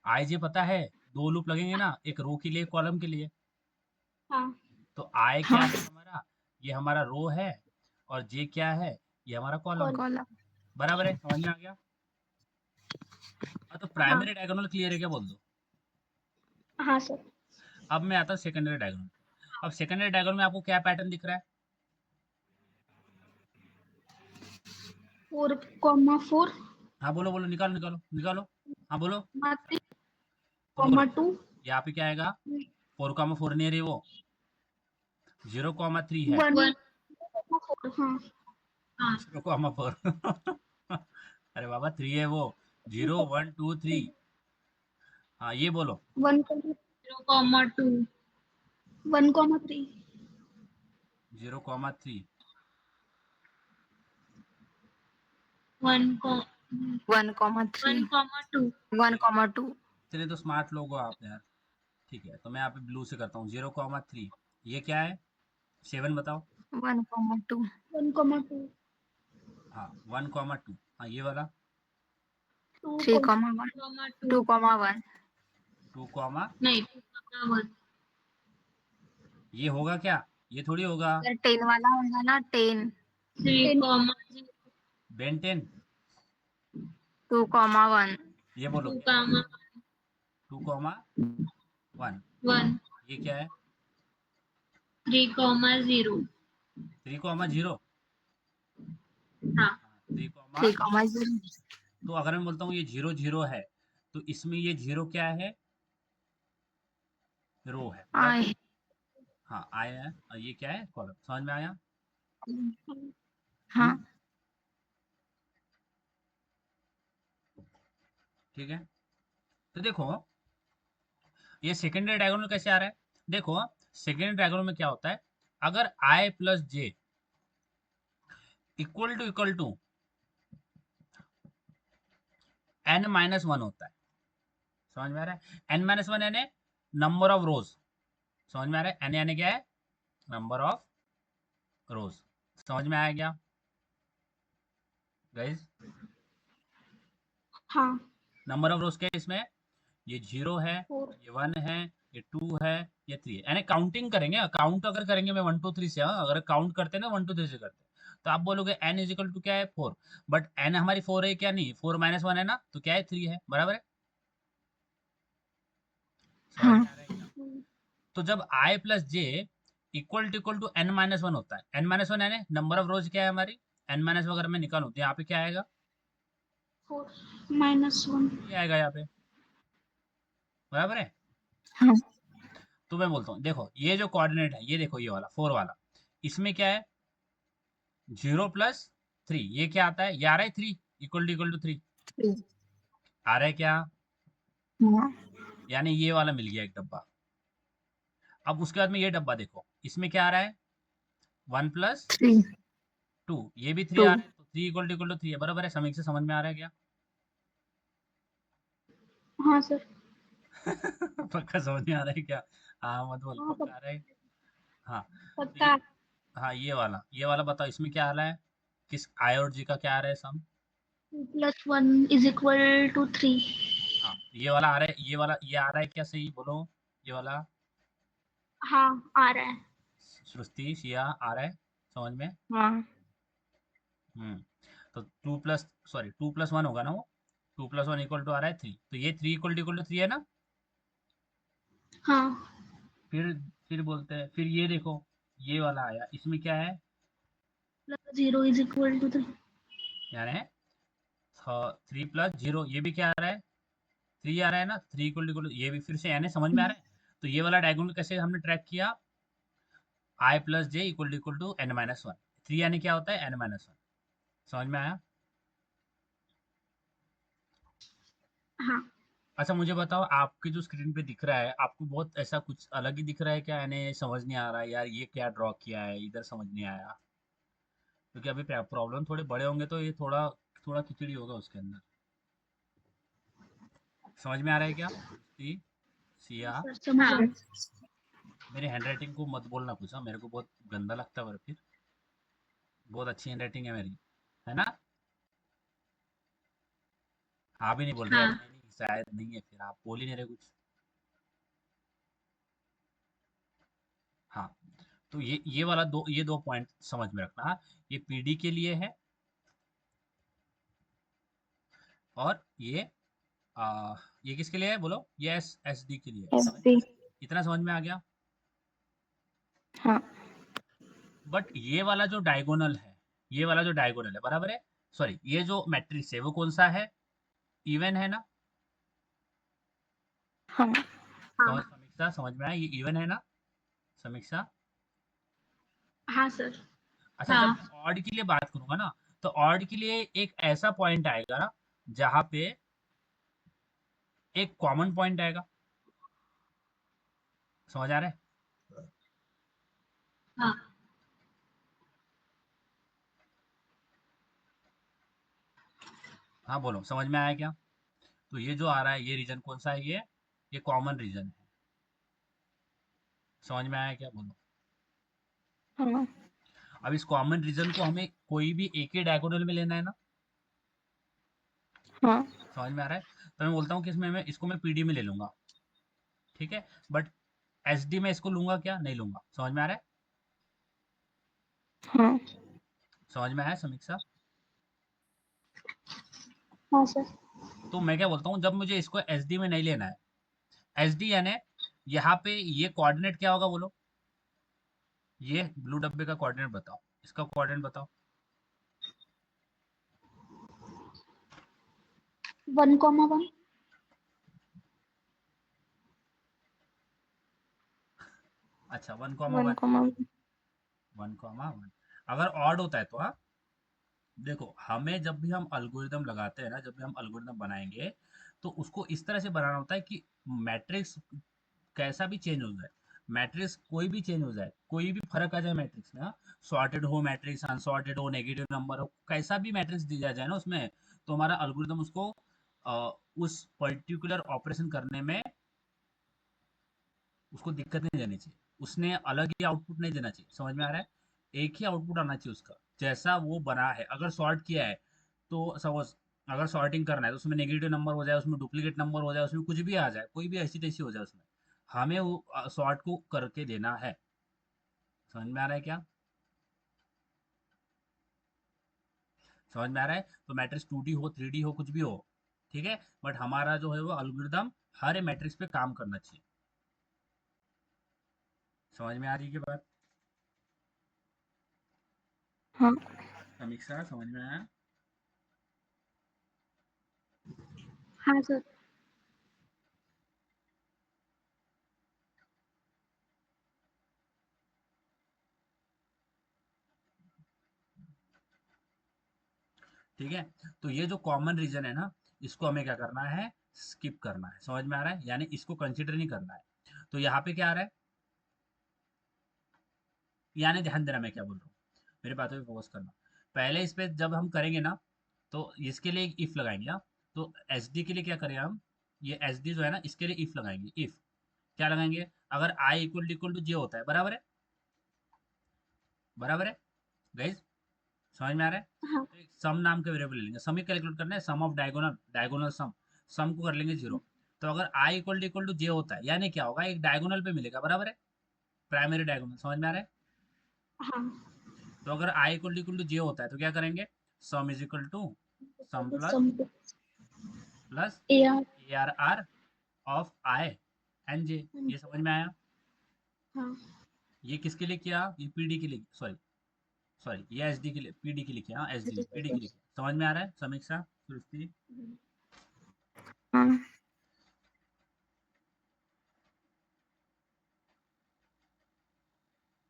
आई जे पता है, दो लूप लगेंगे ना, एक रो के लिए, एक कॉलम के लिए। हाँ तो आई क्या हाँ है हमारा, ये हमारा रो है, और जे क्या है, ये हमारा कॉलम है, कॉल कॉलम बराबर है, समझ में आ गया? हाँ, तो हाँ प्राइमरी डायगोनल क्लियर है क्या? बोल दो। हाँ सर। अब मैं आता हूँ सेकेंडरी डायगोनल। अब सेकेंडरी डायगोनल में आपको क्या पैटर्न दिख रहा है? 4,4 हाँ बोलो बोलो, निकालो निकालो निकालो, हाँ बोलो, 3, तुम बोलो। 2 यहाँ पे क्या आएगा, 4 4 नहीं रही वो, 0 3 है, 1 4 हाँ हाँ 0 4 अरे बाबा 3 है वो, 0 1 2 3। हाँ ये बोलो, 0,2 1,3 0 3, 1,3 1,2 1,2 इतने तो स्मार्ट लोग हो आप यार। ठीक है, तो मैं यहाँ पे ब्लू से करता हूँ, 0 3, ये क्या है, 7 बताओ। 1,2 1,2 हाँ 1 2, हाँ ये वाला 3,1 2,2 2,1 2 नहीं 2,1 ये होगा क्या, ये थोड़ी होगा, अगर 10 वाला होगा ना 10 3,0 बेन 10, 2,1 ये बोलो 2, क्या है, 2 1, 1 ये क्या है, 3,0 3 0, हाँ 3 3,0 तो अगर मैं बोलता हूँ ये 0 0 है, तो इसमें ये 0 क्या है, रो है, बराबर है। आए हाँ आया है, और ये क्या है, कॉलम, समझ में आया? हाँ ठीक है, तो देखो ये सेकेंडरी डायगोनल कैसे आ रहा है? देखो सेकेंडरी डायगोनल में क्या होता है, अगर i plus J equal to n minus one होता है, समझ में आ रहा है? n माइनस वन यानी नंबर ऑफ रोज, समझ में आ रहा है? n यानी क्या है? Number of rows. समझ में आया क्या गाइस? हाँ। नंबर ऑफ रोज क्या है इसमें? ये 0 है, 4। ये 1 है, ये 2 है, ये 3 है। यानी काउंटिंग करेंगे, काउंट अगर करेंगे मैं 1 2 3 से, हाँ, अगर काउंट करते हैं ना 1 2 3 से करते हैं, तो आप बोलोगे n इज इक्वल टू क्या है? 4। बट n हमारी 4 है क्या? नहीं, 4 माइनस वन है ना, तो क्या है? 3 है, बराबर है? समझ हाँ में आ रहा है क्या? तो जब i plus J equal to n minus one होता है, n माइनस वन यानी नंबर ऑफ रोज क्या है हमारी? n माइनस अगर मैं निकालूं तो यहाँ पे क्या आएगा? 4 - 1। ये आएगा यहाँ पे, बराबर है? हाँ तो मैं बोलता हूँ देखो, ये जो कोऑर्डिनेट है, ये देखो, ये वाला 4 वाला, इसमें क्या है? 0 प्लस 3, ये क्या आता है? ये आ रहा है 3 इक्वल टू 3, आ रहा है क्या? हाँ यानी ये वाला मिल गया एक डब्बा। अब उसके बाद में ये डब्बा देखो, इसमें क्या आ रहा है? 1 प्लस 3 2, ये भी 3 2 आ रहा है, तो 3 इक्वल टू 3 है, बराबर है? समीक से समझ में आ रहा है क्या? हाँ सर। पक्का समझ में आ रहा है क्या? हाँ मत बोल, हाँ पक्का आ रहा है? हाँ। तो पक्का। हाँ, ये वाला बताओ, इसमें क्या आ रहा है? किस आई और जी का क्या आ रहा है सम? 2 + 1 = 3। हाँ, तो ये वाला आ रहा है, ये वाला ये आ रहा है क्या? सही बोलो, ये वाला। हाँ आ रहा है। सृष्टि सिया आ रहा है समझ में? हाँ हम्म। तो 2 प्लस 1 होगा ना वो, 2 + 1 इक्वल टू आ रहा है 3, तो ये 3 इक्वल टू 3 है ना? हाँ। फिर फिर बोलते हैं, फिर ये देखो, ये वाला आया, इसमें क्या है? +0 = 3। यानी 3 + 0, ये भी क्या आ रहा है? 3 आ रहा है ना, 3 इक्वल टू, ये भी फिर से यानी समझ में आ रहा है? तो ये वाला डायगोनल कैसे हमने ट्रैक किया? i plus J equal to n minus one, 3 यानी क्या होता है? n minus one. समझ में आया? हाँ अच्छा मुझे बताओ, आपकी जो स्क्रीन पे दिख रहा है, आपको बहुत ऐसा कुछ अलग ही दिख रहा है क्या? यानी समझ नहीं आ रहा है यार, ये क्या ड्रॉ किया है, इधर समझ नहीं आया? क्योंकि अभी प्रॉब्लम थोड़े बड़े होंगे तो ये थोड़ा थोड़ा खिचड़ी होगा उसके अंदर। समझ में आ रहा है क्या? सी सिया, सर समझ हाँ आया। मेरे हैंडराइटिंग को मत बोलना कुछ, हाँ, मेरे को बहुत गंदा लगता है, पर फिर बहुत अच्छी हैंडराइटिंग है मेरी, है ना? आप भी नहीं बोल रहे यार, हाँ नहीं नहीं शायद नहीं है, फिर आप बोल ही नहीं रहे कुछ। हाँ, तो ये वाला ये दो पॉइंट समझ में रखना, हाँ? ये पीडी के लिए है, और ये किसके लिए है बोलो? ये एस डी के लिए है, समझ में SD आ रहा है? इतना समझ में आ गया? हाँ बट ये वाला जो डायगोनल है, ये वाला जो डायगोनल है, बराबर है? सॉरी, ये जो मैट्रिक्स है वो कौन सा है? इवन है ना? हाँ समझ, हाँ समीक्षा समझ में आया? ये इवन है ना समीक्षा? हाँ सर। अच्छा, जब हाँ मैं ऑड के लिए बात करूंगा ना, तो ऑड के लिए एक ऐसा पॉइंट आएगा ना, जहां पे एक कॉमन पॉइंट आएगा। समझ आ रहा है? हाँ हाँ बोलो, समझ में आया क्या? तो ये जो आ रहा है, ये रीजन कौन सा है? ये कॉमन रीजन है। समझ में आया क्या? बोलो। हाँ अब इस कॉमन रीजन को हमें कोई भी एक ही डायगोनल में लेना है ना? हाँ समझ में आ रहा है? तो मैं बोलता हूँ कि इसमें मैं इसको मैं पीडी में ले लूंगा, ठीक है? बट एसडी में इसको लूंगा क्या? नहीं लूंगा। समझ में आ रहा है? हाँ समझ में आया समीक्षा? हाँ सर। तो मैं क्या बोलता हूँ, जब मुझे इसको एसडी में नहीं लेना है, एसडी यानी यहाँ पे ये कोऑर्डिनेट क्या होगा बोलो? ये ब्लू डब्बे का कोऑर्डिनेट बताओ, इसका कोऑर्डिनेट बताओ। 1, 1। अच्छा, 1, 1, 1 1, 1। अगर ऑड होता है तो, हाँ, देखो हमें जब भी हम अल्गोरिदम लगाते हैं ना, जब भी हम अल्गोरिदम बनाएंगे, तो उसको इस तरह से बनाना होता है कि मैट्रिक्स कैसा भी चेंज हो जाए, मैट्रिक्स कोई भी चेंज हो जाए, कोई भी फर्क आ जाए मैट्रिक्स में, सॉर्टेड हो मैट्रिक्स, अनसॉर्टेड हो, नेगेटिव नंबर हो, कैसा भी मैट्रिक्स दिया जाए ना उसमें, तो हमारा अल्गोरिदम उसको उस पर्टिकुलर ऑपरेशन करने में उसको दिक्कत नहीं देनी चाहिए, उसने अलग ही आउटपुट नहीं देना चाहिए। समझ में आ रहा है? एक ही आउटपुट आना चाहिए उसका, जैसा वो बना है। अगर सॉर्ट किया है तो सपोज, अगर सॉर्टिंग करना है तो उसमें नेगेटिव नंबर हो जाए, उसमें डुप्लीकेट नंबर हो जाए, उसमें कुछ भी आ जाए, कोई भी ऐसी तैसी हो जाए उसमें, हमें वो सॉर्ट को करके देना है। समझ में आ रहा है क्या? समझ में आ रहा है? तो मैट्रिक्स 2D हो, 3D हो, कुछ भी हो, ठीक है, बट हमारा जो है वो एल्गोरिदम हर मैट्रिक्स पे काम करना चाहिए। समझ में आ रही है बात? हाँ। समीक्षा, समझ में आया? हाँ सर। ठीक है, तो ये जो कॉमन रीजन है ना, इसको हमें क्या करना है, स्किप करना है। समझ में आ रहा है? यानी इसको कंसिडर नहीं करना है। तो यहाँ पे क्या आ रहा है, यानी ध्यान देना मैं क्या बोल रहा हूँ, मेरी बातों पे फोकस करना। पहले इस पे जब हम करेंगे ना, तो इसके लिए एक इफ लगाएंगे। हाँ, तो एस डी के लिए क्या करें हम, ये एस डी जो है ना, इसके लिए इफ लगाएंगे। इफ क्या लगाएंगे, अगर आई इक्वल टू जे होता है, बराबर है, बराबर है गाइज, समझ में आ रहा है? हाँ। तो एक सम नाम का वेरिएबल ले लेंगे, सम ही कैलकुलेट करना है, सम ऑफ डायगोनल, डायगोनल सम को कर लेंगे जीरो। तो अगर आई इक्वल टू जे होता है, यानी क्या होगा, एक डायगोनल पे मिलेगा, बराबर है, प्राइमरी डायगोनल। समझ में आ रहा है? हाँ। तो अगर आई इक्वल टू जे होता है तो क्या करेंगे, sum is equal to sum plus sum plus A R. A R R of I and J. ये समझ में आया? हाँ। ये किसके लिए किया, ये पीडी के लिए, सॉरी सॉरी, ये एसडी के लिए, पीडी के लिए किया, हाँ एसडी पीडी के लिए किया। समझ में आ रहा है समीक्षा, सृष्टि? हाँ।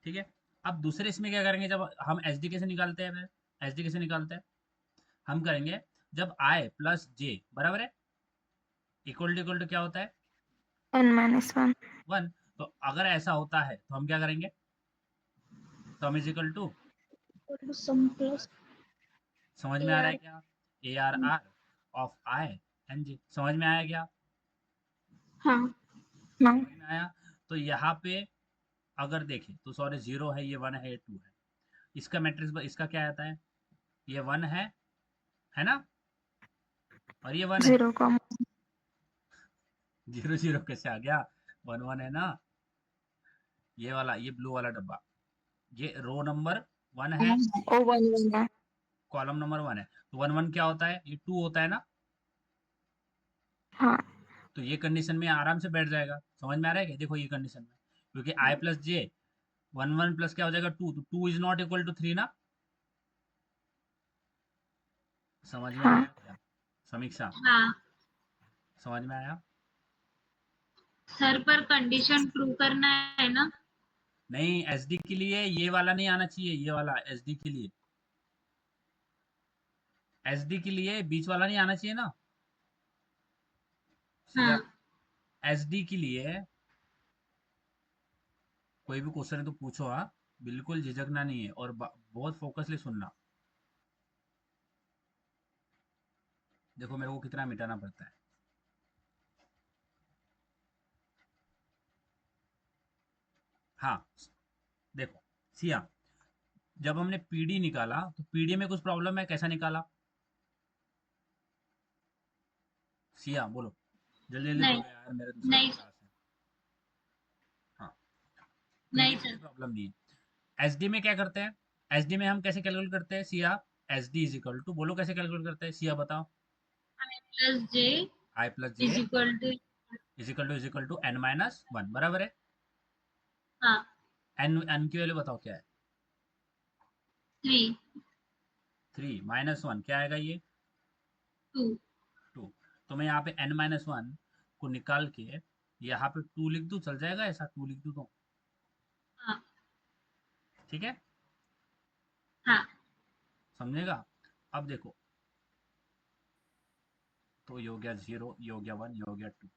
ठीक है, अब दूसरे इसमें क्या करेंगे, जब हम एच डी कैसे निकालते हैं, एच डी कैसे निकालते हैं, हम करेंगे जब आई प्लस जे बराबर है, इक्वल टू क्या होता है, n-1। 1। तो अगर ऐसा होता है तो हम क्या करेंगे, sum is equal to sum sum plus plus, समझ ए में आ रहा है आर। क्या, A R R of I and J. समझ में आया क्या? हाँ। हाँ। समझ में आया? तो यहाँ पे अगर देखें तो सॉरी, जीरो है, ये वन है, ये टू है, इसका मैट्रिक्स इसका क्या आता है, ये वन है ना, और ये वन है। 0, जीरो जीरो कैसे आ गया, वन वन है ना, ये वाला, ये ब्लू वाला डब्बा, ये रो नंबर वन है, ओ 1 है। कॉलम नंबर वन है। तो वन वन क्या होता है, ये टू होता है ना, हाँ। तो ये कंडीशन में आराम से बैठ जाएगा। समझ में आ रहा है क्या, देखो ये कंडीशन में, क्योंकि I plus J, one one plus क्या हो जाएगा, टू, तो two is not equal to three ना। समझ में हाँ। आया क्या समीक्षा? हाँ समझ में आया? सर, पर कंडीशन ट्रू करना है ना। नहीं, एसडी के लिए ये वाला नहीं आना चाहिए, ये वाला एसडी के लिए, एसडी के लिए बीच वाला नहीं आना चाहिए ना, सिया। हाँ। एसडी के लिए कोई भी क्वेश्चन है तो पूछो, हाँ, बिल्कुल झिझकना नहीं है, और बहुत फोकसली सुनना। देखो मेरे को कितना मिटाना पड़ता है। हाँ, देखो सिया, जब हमने पीडी निकाला तो पीडी में कुछ प्रॉब्लम है, कैसा निकाला, सिया बोलो, जल्दी जल्दी नहीं। बोलो यार, मेरा दूसरा नहीं क्लास है। हाँ, पीडी नहीं में कोई सर। प्रॉब्लम नहीं है। एसडी में क्या करते हैं, एसडी में हम कैसे कैलकुलेट करते हैं सिया, S D is equal to, बोलो कैसे कैलकुलेट करते हैं सिया, बताओ। Plus J I plus J is equal to. Is equal to N minus one, बराबर है। हाँ। एन एन की वैल्यू बताओ क्या है, 3। थ्री माइनस वन क्या आएगा ये, 2। टू। तो मैं यहाँ पे एन माइनस वन को निकाल के यहाँ पे टू लिख दूँ, चल जाएगा ऐसा, टू लिख दूँ तो, हाँ। ठीक है, हाँ। समझेगा? अब देखो, तो ये हो गया जीरो, ये हो गया वन, ये हो गया टू,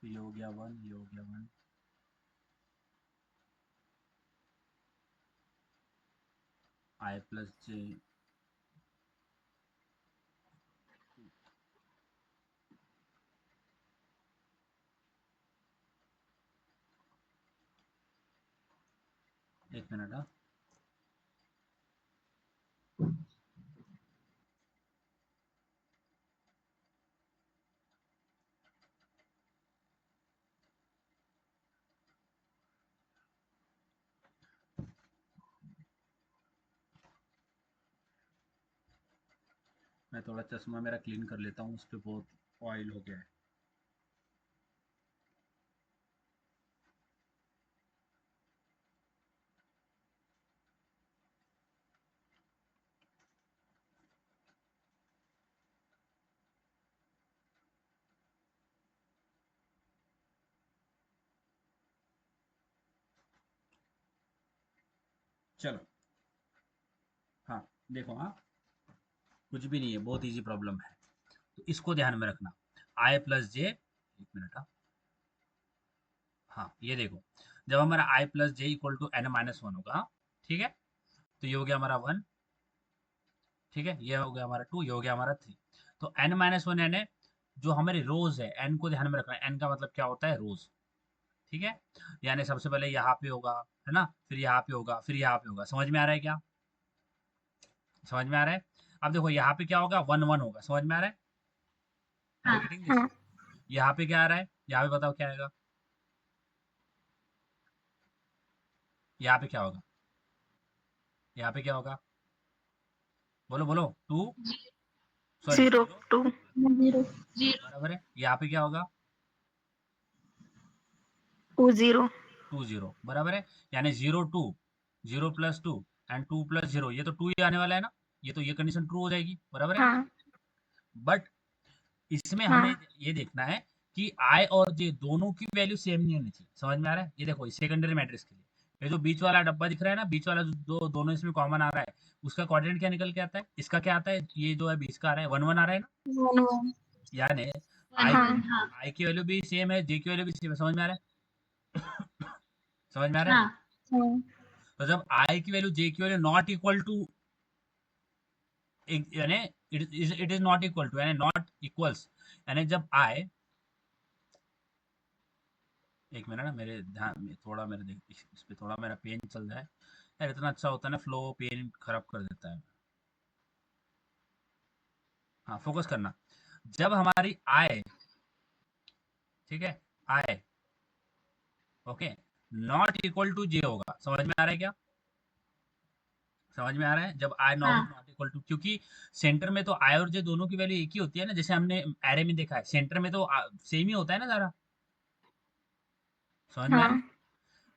तो ये हो गया 1, ये हो गया 1, I प्लस जे, एक मिनट। हाँ, मैं थोड़ा चश्मा मेरा क्लीन कर लेता हूँ, उस पर बहुत ऑयल हो गया है। चलो, हाँ देखो, हाँ कुछ भी नहीं है, बहुत इजी प्रॉब्लम है, तो इसको ध्यान में रखना। आई प्लस जे, एक मिनट। हाँ, हाँ ये देखो, जब हमारा I plus J equal to N minus one होगा, ठीक है, तो ये हो गया हमारा 1, ठीक है, ये हो गया हमारा 2, ये हो गया हमारा 3। तो एन माइनस वन यानी जो हमारी रोज है, एन को ध्यान में रखना, एन का मतलब क्या होता है, रोज, ठीक है। यानी सबसे पहले यहाँ पे होगा, है ना, फिर यहाँ पे होगा, फिर यहाँ पे होगा। समझ में आ रहा है क्या? समझ में आ रहा है? अब देखो यहाँ पे क्या होगा, 1 1 होगा। समझ में आ रहा है? आर यू हाँ गेटिंग दिस? हाँ यहाँ पे क्या आ रहा है, यहाँ पे बताओ क्या आएगा, यहाँ पे क्या होगा, यहाँ पे क्या होगा, बोलो बोलो, 2, सॉरी 0 0, 2 0 जीरो बराबर है। यहाँ पे क्या होगा, 2 0 2 0, बराबर है। यानी 0 2, 0 प्लस 2 एंड 2 प्लस 0, ये तो 2 ही आने वाला है ना, ये तो ये कंडीशन ट्रू हो जाएगी, बराबर है। हाँ बट इसमें हमें हाँ ये देखना है कि आई और जे दोनों की वैल्यू सेम नहीं होनी चाहिए। समझ में आ रहा है? ये देखो, सेकेंडरी मैट्रिक्स के लिए ये जो बीच वाला डब्बा दिख रहा है ना, बीच वाला जो दोनों इसमें कॉमन आ रहा है, उसका कोऑर्डिनेट क्या निकल के आता है, इसका क्या आता है, ये जो है बीच का आ रहा है 1 1 आ रहा है ना। 1 1 यानी 1 आई 1। हाँ आई की वैल्यू भी सेम है, जे की वैल्यू भी सेम है। समझ में आ रहा है? समझ में आ रहा है? हाँ हाँ तो जब आई की वैल्यू जे की वैल्यू नॉट इक्वल टू, यानी it is not equal to, यानी नॉट इक्वल्स, यानी जब आई, एक मिनट ना, मेरे ध्यान में थोड़ा, मेरे देख इस पे थोड़ा मेरा पेन चल रहा है यार, इतना अच्छा होता है ना फ्लो, पेन खराब कर देता है। हाँ फोकस करना। जब हमारी आय, ठीक है, आय, ओके, नॉट इक्वल टू जे होगा। समझ में आ रहा है क्या? समझ में आ रहा है? जब आई नॉट हाँ नॉट इक्वल टू, क्योंकि सेंटर में तो आई और जे दोनों की वैल्यू एक ही होती है ना, जैसे हमने एरे में देखा है, सेंटर में तो सेम ही होता है ना सारा। समझ में आ रहा है? हाँ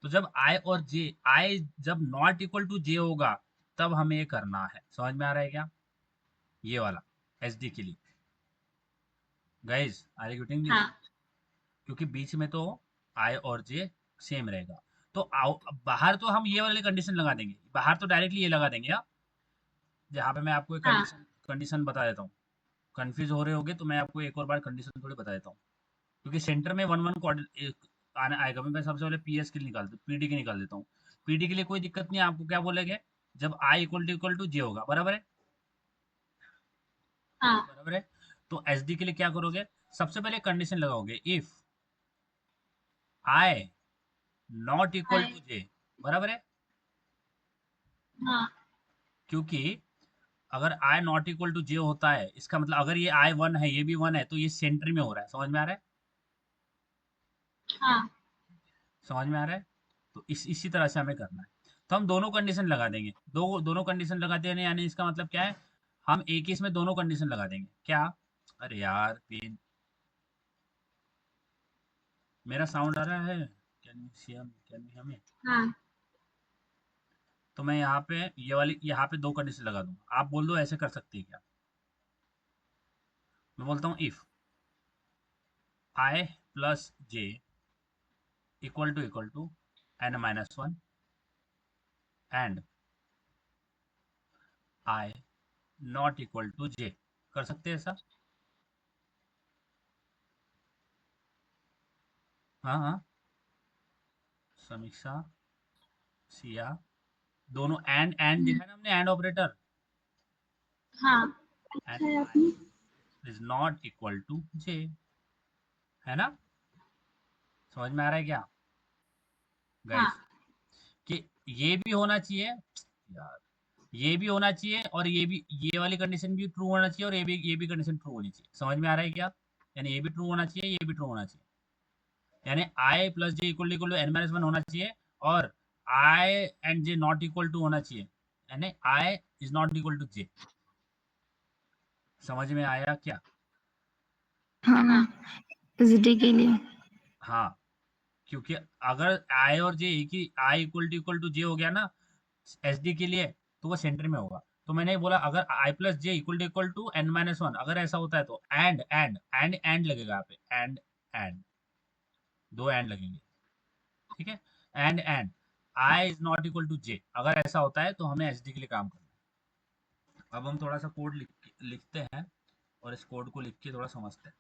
तो जब आई और जे, आई जब नॉट इक्वल टू जे होगा, तब हमें ये करना है। समझ में आ रहा है क्या? ये वाला एच डी के लिए, guys are you getting this? हाँ क्योंकि बीच में तो आई और जे सेम रहेगा। तो बाहर तो हम ये वाली कंडीशन लगा देंगे, बाहर तो डायरेक्टली ये लगा देंगे। हाँ, जहाँ पे मैं आपको एक हाँ कंडीशन कंडीशन बता देता हूँ, कंफ्यूज हो रहे होगे तो मैं आपको एक और बार कंडीशन थोड़ी बता देता हूँ। क्योंकि सेंटर में 1 1 आने आएगा, मैं सबसे पहले पीएस के लिए निकाल पीडी के निकाल देता हूँ। पीडी के लिए कोई दिक्कत नहीं है, आपको क्या बोलेंगे, जब आई इक्वल टू जे होगा, बराबर है, हाँ बराबर है। तो एच डी के लिए क्या करोगे, सबसे पहले कंडीशन लगाओगे, if I not equal hi to J, बराबर है। हाँ क्योंकि अगर I not equal to J होता है, इसका मतलब अगर ये आई 1 है, ये भी 1 है, तो ये सेंटर में हो रहा है। समझ में आ रहा है? हाँ समझ में आ रहा है? तो इसी तरह से हमें करना है। तो हम दोनों कंडीशन लगा देंगे, दोनों कंडीशन लगा देंगे, यानी इसका मतलब क्या है, हम एक ही इसमें दोनों कंडीशन लगा देंगे। क्या? अरे यार पेन, मेरा साउंड आ रहा है, कैन यू हमें? हाँ तो मैं यहाँ पे ये वाली, यहाँ पे दो कंडीशन लगा दूंगा, आप बोल दो ऐसे कर सकते हैं क्या? मैं बोलता हूँ if I plus J equal to N minus one and I not equal to J, कर सकते हैं ऐसा? हाँ हाँ, समीक्षा, सिया, दोनों एंड देखा ना हमने, एंड ऑपरेटर, हाँ एंड अच्छा है आई आपने। इज नॉट इक्वल टू जे, है ना? समझ में आ रहा है क्या हाँ गाइस? कि ये भी होना चाहिए यार, ये भी होना चाहिए और ये भी, ये वाली कंडीशन भी ट्रू होना चाहिए और ये भी कंडीशन ट्रू होनी चाहिए। समझ में आ रहा है क्या? यानी ये भी ट्रू होना चाहिए, ये भी ट्रू होना चाहिए। यानी I plus J equal to N minus one होना चाहिए और I and J not equal to होना चाहिए, यानी I is not equal to J. समझ में आया क्या? हाँ, एसडी के लिए। हाँ, क्योंकि अगर आई और जे एक ही, आई इक्वल टू जे हो गया ना एस डी के लिए, तो वो सेंटर में होगा। तो मैंने बोला अगर I plus J equal to N minus one, अगर ऐसा होता है तो एंड लगेगा यहाँ पे, एंड दो एंड लगेंगे, ठीक है? And I is not equal to J, अगर ऐसा होता है तो हमें एस डी के लिए काम करना है। अब हम थोड़ा सा कोड लिखते हैं और इस कोड को लिख के थोड़ा समझते हैं।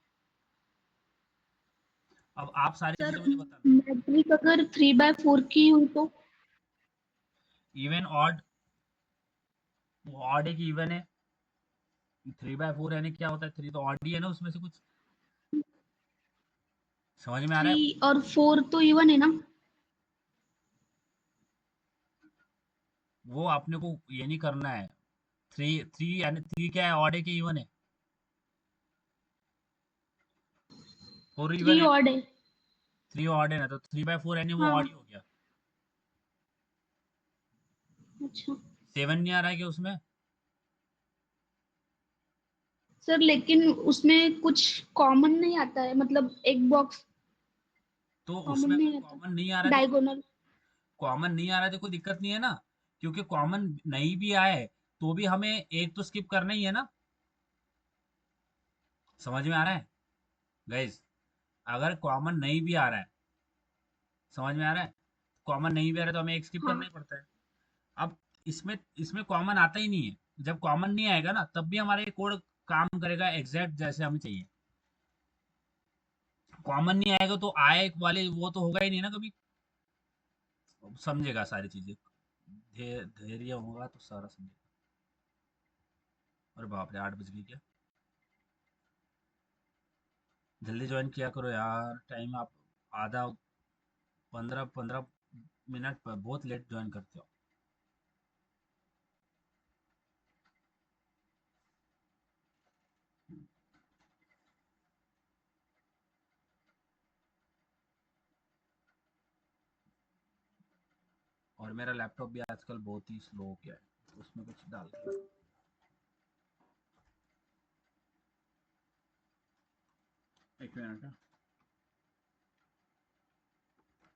अब आप सारी सर चीजें मुझे बताना, मैट्रिक अगर 3/4 की हो तो इवन ऑड, ऑड है कि इवन है? 3/4 यानी क्या होता है? 3 तो ऑड ही है ना, उसमें से कुछ समझ में आ रहा 3 है? और 4 तो इवन है ना। वो आपने को ये नहीं करना है। थ्री थ्री यानी थ्री क्या है, ऑड है कि इवन है? फोर इवन 3 है ना? ऑड है। थ्री ऑड है ना, तो 3/4 यानी वो ऑड ही हाँ। हो गया। अच्छा 7 नहीं आ रहा है कि उसमें? सर, लेकिन उसमें कुछ कॉमन नहीं आता है, मतलब एक बॉक्स तो कॉमन उसमें अगर नहीं आता, कॉमन नहीं आ रहा है तो कोई, डायगोनल। कॉमन नहीं आ रहा है तो कोई दिक्कत नहीं है ना, क्योंकि कॉमन नहीं भी आए तो भी हमें एक तो स्किप करना ही है ना। समझ में आ रहा है गाइस? अगर कॉमन नहीं भी आ रहा है, समझ में आ रहा है, कॉमन नहीं भी आ रहा है तो हमें एक स्किप करना हाँ ही पड़ता है। अब इसमें इसमें कॉमन आता ही नहीं है। जब कॉमन नहीं आएगा ना, तब भी हमारा ये कोड काम करेगा एग्जैक्ट जैसे हमें चाहिए। कॉमन नहीं आएगा तो आए वाले वो तो होगा ही नहीं ना कभी। समझेगा सारी चीजें, धैर्य होगा तो सारा समझेगा। अरे बाप रे, 8 बज गई क्या? जल्दी ज्वाइन किया करो यार, टाइम आप आधा, 15 15 मिनट पर बहुत लेट ज्वाइन करते हो। और मेरा लैपटॉप भी आजकल बहुत ही स्लो हो गया है, तो उसमें कुछ डाल के, एक मिनट हाँ।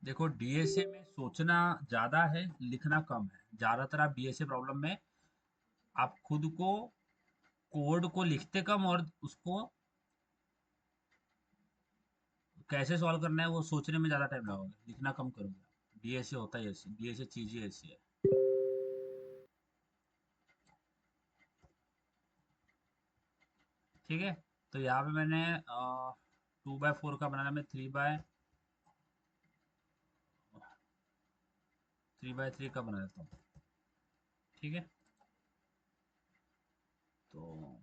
देखो डीएसए में सोचना ज्यादा है, लिखना कम है। ज्यादातर आप डीएसए प्रॉब्लम में आप खुद को, कोड को लिखते कम और उसको कैसे सॉल्व करना है वो सोचने में ज्यादा टाइम लगेगा, लिखना कम करोगे। डीएसए होता है ऐसे, डीएसए चीज ही ऐसी है। ठीक है, तो यहाँ पे मैंने 2/4 का बनाना, मैं 3/3 का बना देता हूँ। ठीक है, तो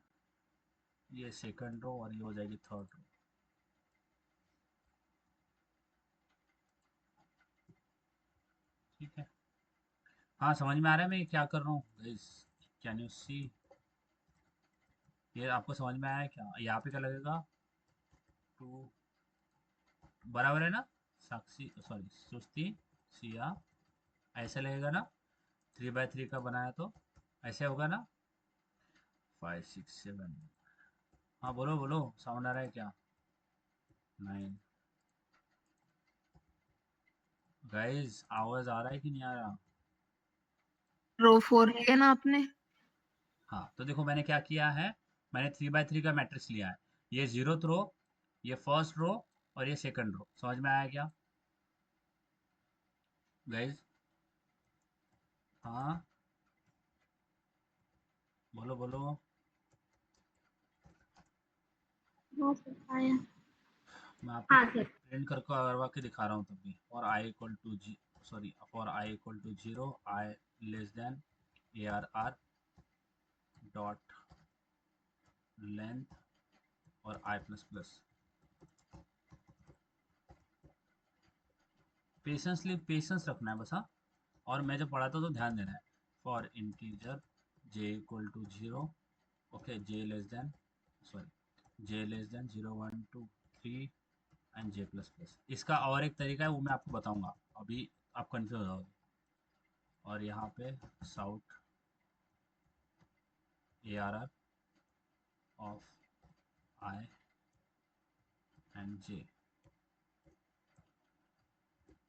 ये सेकंड रो और ये हो जाएगी थर्ड रो। ठीक है, हाँ समझ में आ रहा है मैं क्या कर रहा हूँ गाइस? Can you see? ये आपको समझ में आया क्या? यहाँ पे क्या लगेगा? टू, बराबर है ना? साक्षी सॉरी सुस्ती, सिया, ऐसे लगेगा ना? 3/3 का बनाया तो ऐसे होगा ना? 5 6 7, हाँ बोलो बोलो, साउंड आ रहा है क्या? 9, गाइस आवाज आ रहा है कि नहीं आ रहा? रो 4 लिया ना आपने? हाँ, तो देखो मैंने क्या किया है, मैंने 3/3 का मैट्रिक्स लिया है। ये 0th रो, ये फर्स्ट रो और ये सेकंड रो। समझ में आया क्या गाइस? हाँ बोलो बोलो। हाँ सर आया। मैं आपको हाँ सर। प्रिंट करवा के दिखा रहा हूँ तब भी। For I equal to for I equal to 0, I less than ARR dot length और आई प्लस प्लस। पेशेंस रखना है बस। हाँ, और मैं जब पढ़ाता हूँ तो ध्यान देना है। For integer j equal to 0, okay, j less than 0 1 2 3 and j plus plus. इसका और एक तरीका है, वो मैं आपको बताऊंगा, अभी आप कंफ्यूज हो जाओगे। और यहाँ पे sout ARR of I and j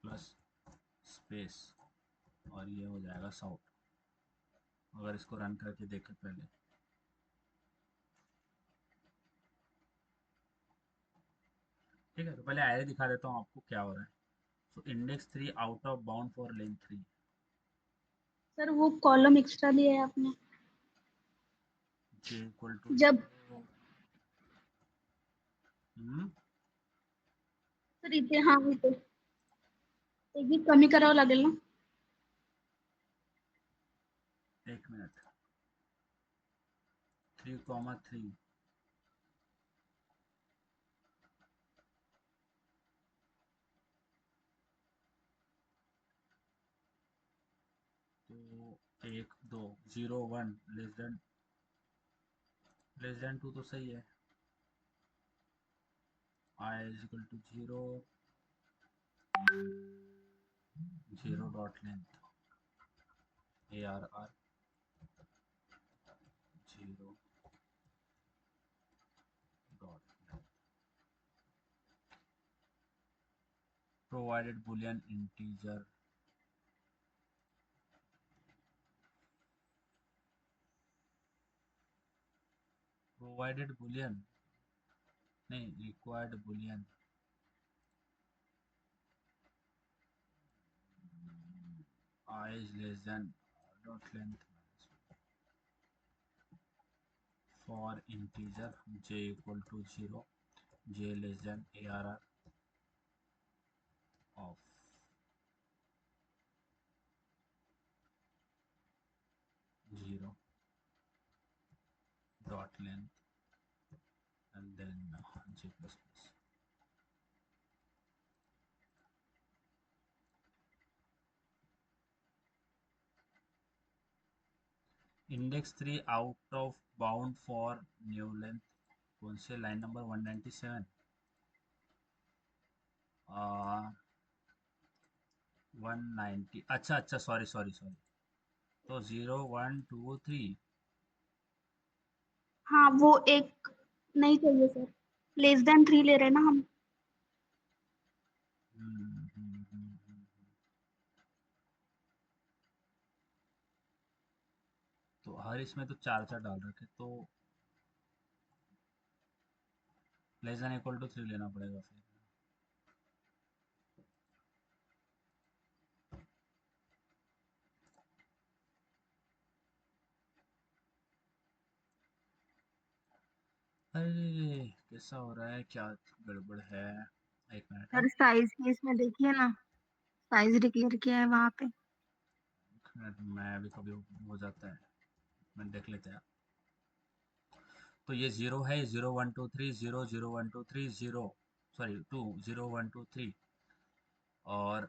plus space, और ये हो जाएगा साउट। अगर इसको रन करके देखें पहले, ठीक है, तो पहले एरे दिखा देता हूँ आपको क्या हो रहा है। So index 3 out of bound for length 3। Sir वो कॉलम एक्स्ट्रा दिया है आपने j इक्वल टू जब। सर इथे हाँ इथे एक भी कमी करावं लागेल ना? एक मिनट, 3,3 तो 1 2 0 1 लेस देन 2 तो सही है। I is equal to 0 dot length ARR 0 dot provided boolean integer नहीं, required boolean I is less than dot length for integer j equal to 0, j less than ARR of 0 dot length and then j plus plus। Index 3 out of bound for new length, कौन से line number 197 190। अच्छा अच्छा, sorry sorry sorry, तो 0 1 2 3। हाँ वो एक नहीं चाहिए सर, लेस देन 3 ले रहे हैं ना हम। तो हर इसमें तो 4 4 डाल रखे, तो लेस देन इक्वल टू 3 लेना पड़ेगा फिर। अरे कैसा हो रहा है, क्या गड़बड़ है? एक मिनट। हाँ, सर साइज की इसमें देखिए ना, साइज डिक्लेयर किया है वहां पे। एक मिनट, मैं अभी कभी हो जाता है, मैं देख लेते हैं। तो ये 0 है, 0 1 2 3 0 0 1 2 3 0, सॉरी 2 0 1 2 3। और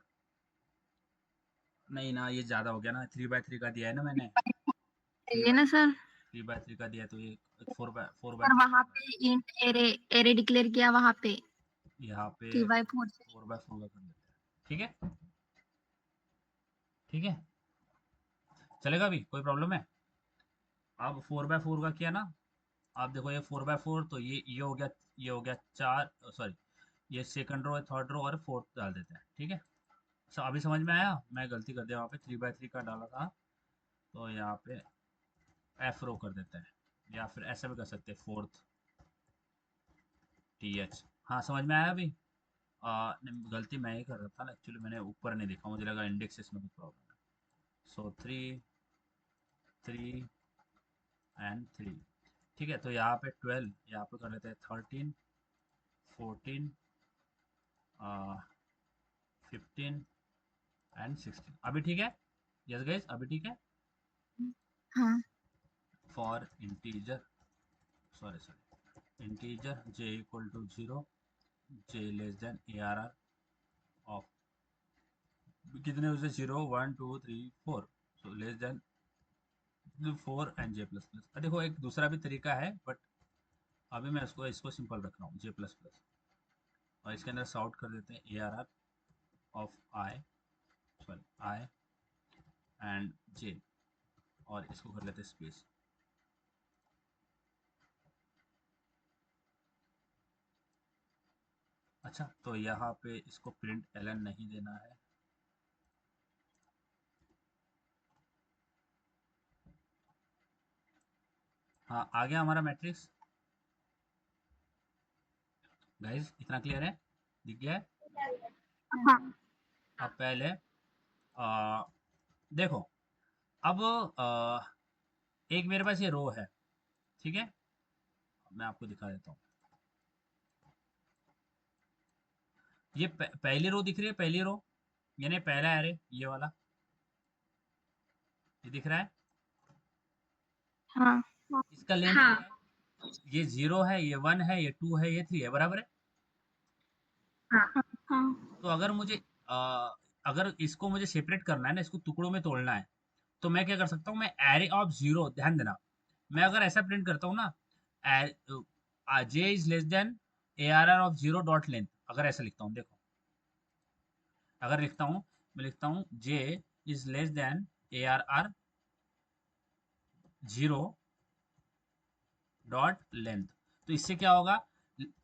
नहीं ना, ये ज़्यादा हो गया ना, 3/3 का दिया है ना मैंने। थ्री ये बाय ना सर। 3/3 का दिया है, तो ये 4/4 सर 3 वहां पे इंट एरे एरे डिक्लेयर किया वहां पे यहाँ पे 3/4 से। 4/4 का कर देते हैं। ठीक है, ठीक है, चलेगा अभी, कोई प्रॉब्लम है? अब 4/4 का किया ना, आप देखो ये 4/4, तो ये हो गया, ये हो गया 4, सॉरी, ये सेकंड रो है, थर्ड रो और फोर्थ डाल देते हैं। ठीक है, अभी समझ में आया? मैं गलती कर दिया, वहाँ पे 3/3 का डाला था, तो यहाँ पे एफ रो कर देते हैं, या फिर ऐसा भी कर सकते हैं, फोर्थ TH। हाँ, समझ में आया अभी? नहीं, गलती मैं ही कर रहा था ना एक्चुअली, मैंने ऊपर नहीं देखा, मुझे लगा इंडेक्स इसमें कुछ प्रॉब्लम है। सो 3 3 एंड 3। ठीक है, तो यहाँ पे 12, यहाँ पे कर लेते हैं 13 14 15 एंड 16 अभी ठीक है? यस गाइस, अभी ठीक है? हाँ for integer integer j equal to 0, j less than ARR of कितने उसे 0 1 2 3 4, so less than 4 and j plus plus. देखो एक दूसरा भी तरीका है, बट अभी मैं इसको सिंपल रख रहा हूँ j प्लस प्लस, और इसके अंदर सॉर्ट कर देते हैं ARR of I and j, और इसको कर लेते हैं स्पेस। अच्छा, तो यहाँ पे इसको प्रिंट ln नहीं देना है, हाँ आ गया हमारा मैट्रिक्स। गाइस इतना क्लियर है? दिख गया है? हाँ अब पहले देखो, अब एक मेरे पास ये रो है, ठीक है, मैं आपको दिखा देता हूँ। ये पहली रो दिख रही है, पहली रो यानी पहला एरे, ये वाला, ये दिख रहा है? हाँ इसका लेंथ हाँ क्या है? ये 0 है, ये 1 है, ये 2 है, ये 3 है, बराबर है? हाँ हाँ तो अगर मुझे अगर इसको मुझे सेपरेट करना है ना, इसको टुकड़ों में तोड़ना है, तो मैं क्या कर सकता हूँ, मैं एरे ऑफ 0, ध्यान देना, मैं अगर ऐसा प्रिंट करता हूँ ना, J is less than ARR of 0 dot length, अगर ऐसा लिखता हूँ, देखो अगर लिखता हूँ, मैं लिखता हूँ J is less than ARR 0 dot length, तो इससे क्या होगा,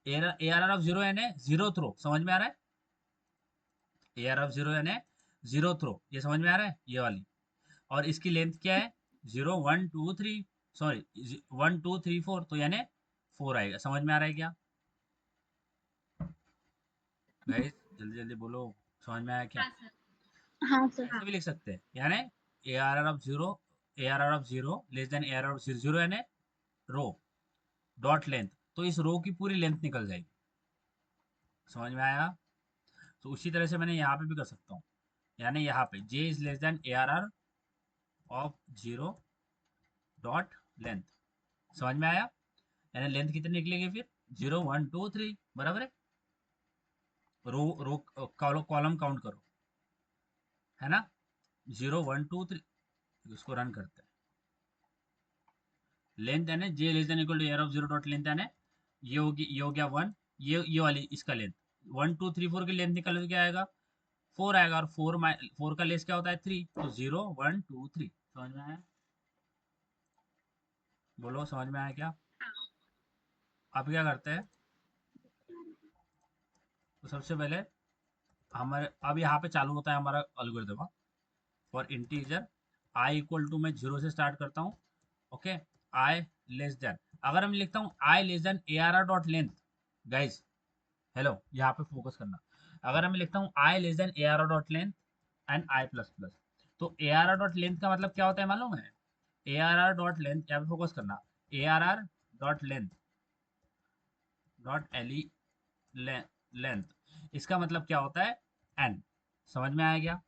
ARR ऑफ 0 यानी जीरो थ्रो, समझ में आ रहा है? ARR ऑफ 0 यानी जीरो थ्रो, ये समझ में आ रहा है, ये वाली, और इसकी लेंथ क्या है, 0 1 2 3, सॉरी 1 2 3 4, तो यानी 4 आएगा। समझ में आ रहा है क्या गाइस? जल्दी जल्दी बोलो, समझ में आया क्या? हाँ सर हाँ सर ऐसे भी लिख सकते हैं, यानी ARR of 0 less than ARR of 0 यानी रो डॉट लेंथ, तो इस रो की पूरी लेंथ निकल जाएगी। समझ में आया? तो उसी तरह से मैंने यहाँ पे भी कर सकता हूँ, यानी यहाँ पे j is less than ARR of 0 dot length, समझ में आया? यानी लेंथ कितनी निकलेगी फिर, 0 1 2 3, बराबर है? रो रो कॉलम काउंट करो, है ना? 0 1 2 3, इसको रन करते हैं। लेंथ यानी j less than equal to ARR of 0 dot length, यानी ये हो गया 1, ये वाली इसका लेंथ 1 2 3 4 की लेंथ निकल के क्या आएगा, 4 आएगा, और 4 का लेस क्या होता है 3, तो 0 1 2 3। समझ में आया? बोलो समझ में आया क्या? अब क्या करते हैं, तो सबसे पहले हमारे अब यहाँ पे चालू होता है हमारा algorithm for integer i equal to, मैं 0 से स्टार्ट करता हूँ, ओके, i लेस देन, अगर मैं लिखता हूँ i less than ARR dot length, guys hello यहाँ पे फोकस करना, अगर मैं लिखता हूँ i less than ARR dot length and i plus plus, तो ARR डॉट लेंथ का मतलब क्या होता है मालूम है? ARR डॉट लेंथ, यहाँ पे फोकस करना, ARR dot length dot LE length, इसका मतलब क्या होता है, n। समझ में आया क्या?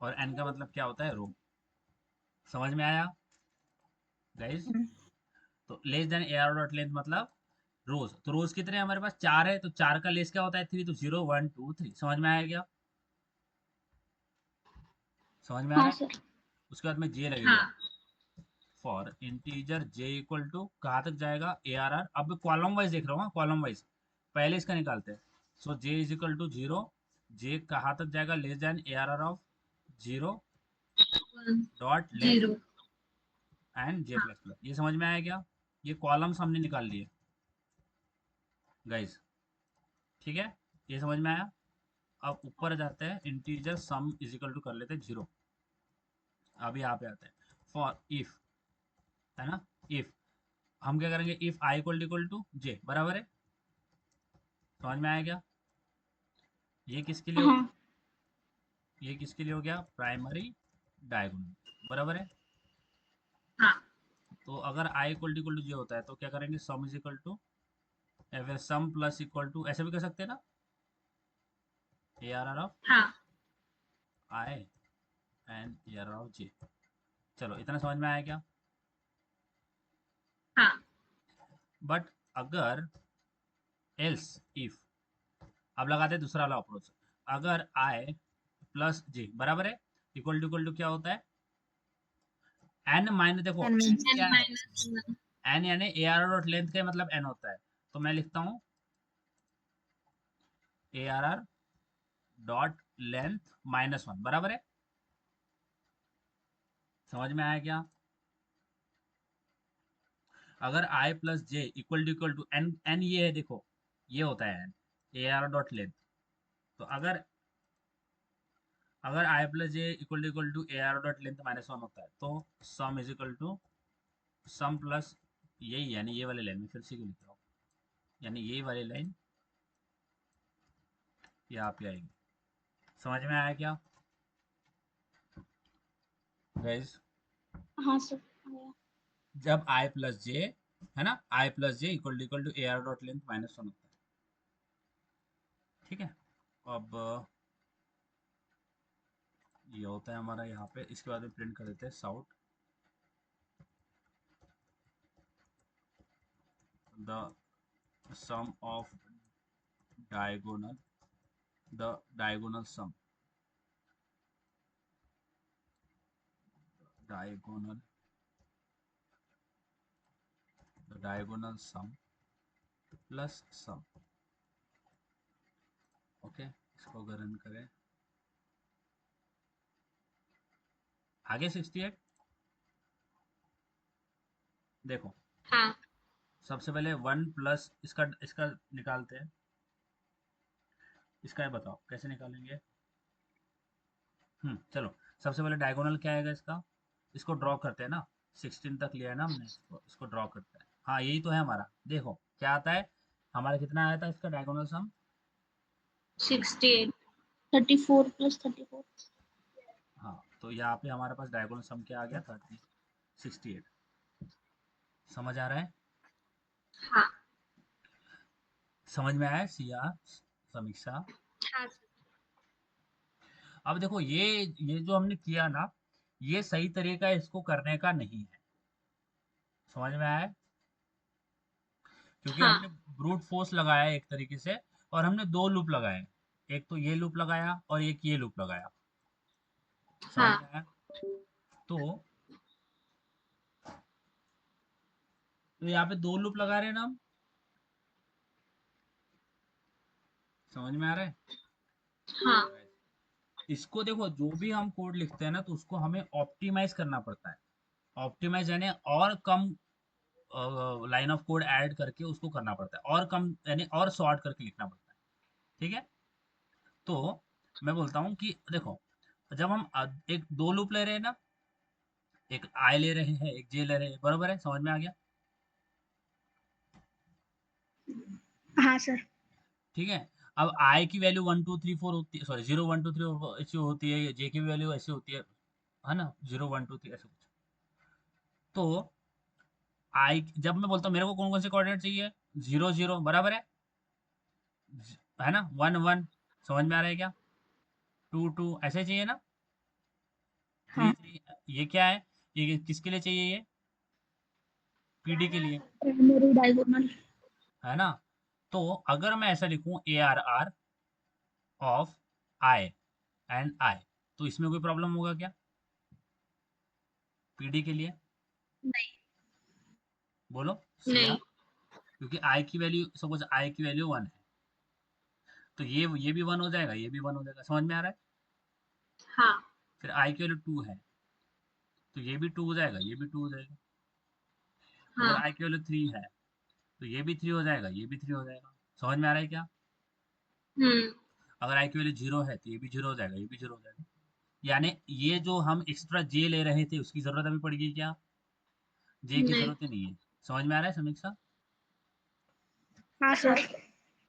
और n का मतलब क्या होता है, रो। समझ में आया गाइज? तो less than ARR dot length मतलब रोज, तो रोज कितने हैं हमारे पास, 4 है, तो 4 का लेस क्या होता है 3, तो 0 1 2 3। समझ में आया क्या? समझ में आ हाँ रहा है? सर उसके बाद में j लगेगा, हाँ for integer j equal to कहाँ तक जाएगा, ARR, अब कॉलम वाइज देख रहा हूँ, कॉलम वाइज पहले इसका निकालते हैं, so j is equal to 0, j कहाँ तक जाएगा, less than ARR of 0 dot length 0 and j हाँ प्लस प्लस। ये समझ में आया क्या? ये कॉलम्स हमने निकाल लिए गाइज, ठीक है, ये समझ में आया? अब ऊपर जाते हैं, integer sum is equal to कर लेते हैं 0। अब यहाँ पे आते हैं, फॉर इफ, है ना, इफ हम क्या करेंगे, if i equal to j, बराबर है? समझ में आया क्या? ये किसके लिए हो हाँ गया, ये किसके लिए हो गया, प्राइमरी डायगोनल, बराबर है? हाँ तो अगर i इक्वल टू j होता है, तो क्या करेंगे, सम इज इक्वल टू, या फिर सम प्लस इक्वल टू, ऐसे भी कर सकते हैं ना, ARR ऑफ हाँ I and ARR of J। चलो इतना समझ में आया क्या? हाँ बट अगर एल्स इफ, अब लगाते हैं दूसरा वाला अप्रोच। अगर I प्लस J बराबर है इक्वल टू क्या होता है? n माइनस, देखो n n n क्या है? Minus one. n यानी ARR डॉट लेंथ का मतलब n होता है, तो मैं लिखता हूँ ARR डॉट लेंथ -1 बराबर है। समझ में आया क्या? अगर I plus J equal to n, n ये है, देखो ये होता है n ARR डॉट लेंथ। तो अगर I plus J equal to ARR dot length -1 होता है, तो sum is equal to sum plus यही, यानी ये वाली लाइन में फिर से क्यों लिख रहा हूँ, यानी यही वाली लाइन यहाँ पे आएगी। समझ में आया क्या गाइस? हाँ सर आया। जब I प्लस जे है ना, I plus J equal to ARR dot length -1 होता है, ठीक है। अब ये होता है हमारा यहाँ पे, इसके बाद में प्रिंट कर देते हैं साउट the sum of diagonal, the diagonal sum, diagonal, the diagonal sum plus sum. Okay, इसको अगर रन करें, आगे 68 देखो। हाँ सबसे पहले 1 प्लस इसका इसका निकालते हैं, इसका ये बताओ कैसे निकालेंगे। चलो सबसे पहले डायगोनल क्या आएगा इसका, इसको ड्रॉ करते हैं ना, 16 तक लिया है ना हमने, इसको ड्रॉ करते हैं। हाँ यही तो है हमारा, देखो क्या आता है हमारा, कितना आया था इसका डायगोनल सम? 68। 34 प्लस 34। हाँ तो यहाँ पे हमारे पास डायगोनल सम क्या आ गया, 68। समझ आ रहा है? हाँ समझ में आया सिया, समीक्षा? हाँ अब देखो ये जो हमने किया ना, ये सही तरीका इसको करने का नहीं है। समझ में आया है? क्योंकि हाँ हमने ब्रूट फोर्स लगाया एक तरीके से, और हमने दो लूप लगाए, एक तो ये लूप लगाया और एक ये लूप लगाया। समझ हाँ में आया? तो यहाँ पे दो लूप लगा रहे हैं ना हम। समझ में आ रहा है? हाँ इसको देखो, जो भी हम कोड लिखते हैं ना, तो उसको हमें ऑप्टिमाइज करना पड़ता है। ऑप्टिमाइज यानी और कम लाइन ऑफ कोड ऐड करके उसको करना पड़ता है, और कम यानी और शॉर्ट करके लिखना पड़ता है, ठीक है। तो मैं बोलता हूँ कि देखो, जब हम एक दो लूप ले रहे हैं ना, एक आई ले रहे हैं एक जे ले रहे हैं, बरोबर है? समझ में आ गया? हाँ सर। ठीक है। अब आई की वैल्यू 1 2 3 4 होती है, सॉरी 0 1 2 3 ऐसी होती है, जे की वैल्यू ऐसी होती है ना, 0 1 2 3 ऐसे कुछ। तो आई जब मैं बोलता हूँ मेरे को कौन कौन से कोऑर्डिनेट चाहिए, 0 0 बराबर है ना, 1 1, समझ में आ रहा है क्या, 2 2 ऐसे चाहिए ना, 3 हाँ 3, ये क्या है, ये किसके लिए चाहिए, ये पीडी के लिए, प्राइमरी डायगोनल। है ना। तो अगर मैं ऐसा लिखूं A R R of I and I, तो इसमें कोई प्रॉब्लम होगा क्या पीडी के लिए? नहीं। बोलो सिया। नहीं। क्योंकि आई की वैल्यू, सपोज आई की वैल्यू 1 है, तो ये भी 1 हो जाएगा, ये भी 1 हो जाएगा। समझ में आ रहा है? हाँ फिर आई की वैल्यू 2 है, तो ये भी 2 हो जाएगा, ये भी 2 हो जाएगा। अगर हाँ आई की वैल्यू 3 है, तो ये भी 3 हो जाएगा, ये भी 3 हो जाएगा। समझ में आ रहा है क्या? हम्म। अगर आई की वैल्यू 0 है, तो ये भी 0 हो जाएगा, ये भी 0 हो जाएगा। यानी ये जो हम एक्स्ट्रा जे ले रहे थे, उसकी जरूरत अभी पड़ेगी क्या? जे की नहीं। जरूरत ही नहीं है। समझ में आ रहा है समीक्षा? हाँ सर।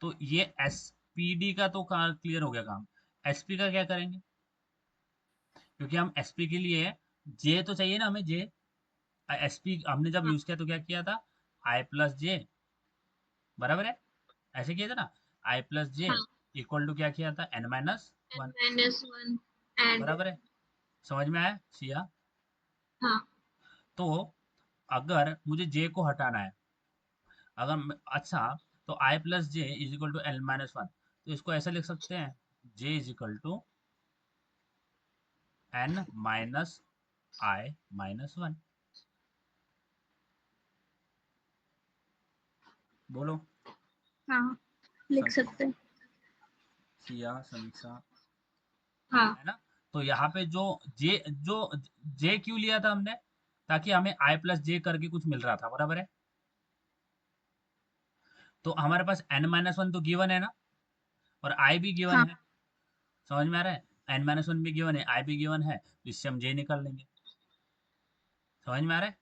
तो ये एसपीडी का तो क्लियर हो गया काम। एसपी का क्या करेंगे? क्योंकि हम एसपी के लिए जे तो चाहिए ना हमें, जे एसपी हमने जब हाँ यूज किया तो क्या किया था, आई प्लस जे, बराबर है, ऐसे किया था ना, आई प्लस जे, हाँ इक्वल टू क्या किया था, n minus n one, minus 1 and बराबर है, समझ में आया सिया? हाँ तो अगर मुझे j को हटाना है, अच्छा, तो i plus J is equal to L minus one, तो इसको ऐसे लिख सकते हैं, j is equal to n minus i minus one. बोलो हाँ लिख सम, सकते हैं। सिया, समीक्षा, हाँ है ना? तो यहाँ पे जो जे क्यों लिया था हमने, ताकि हमें i प्लस जे करके कुछ मिल रहा था, बराबर है? तो हमारे पास n माइनस वन तो गिवन है ना, और i भी गिवन हाँ है, समझ में आ रहा है? n माइनस वन भी गिवन है, i भी गिवन है, तो इससे हम j निकाल लेंगे, समझ में आ रहा है?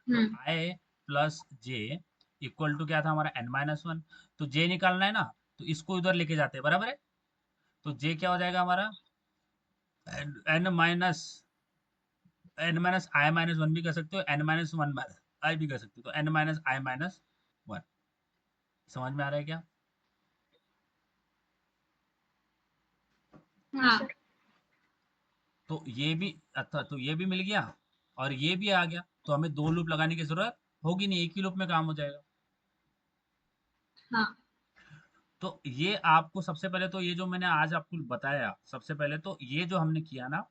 तो हम्म i plus J equal to क्या था हमारा, n माइनस वन। तो j निकालना है ना, तो इसको इधर लेके जाते हैं, बराबर है? तो j क्या हो जाएगा हमारा, n माइनस आई माइनस वन भी कर सकते हो, n माइनस वन आई भी कर सकते हो, तो n माइनस आई माइनस वन। समझ में आ रहा है क्या? हाँ हाँ सर। तो ये भी, अच्छा, तो ये भी मिल गया और ये भी आ गया, तो हमें दो लूप लगाने की जरूरत होगी नहीं, एक ही लूप में काम हो जाएगा। हाँ तो ये आपको सबसे पहले तो ये जो मैंने आज आपको बताया, सबसे पहले तो ये जो हमने किया ना,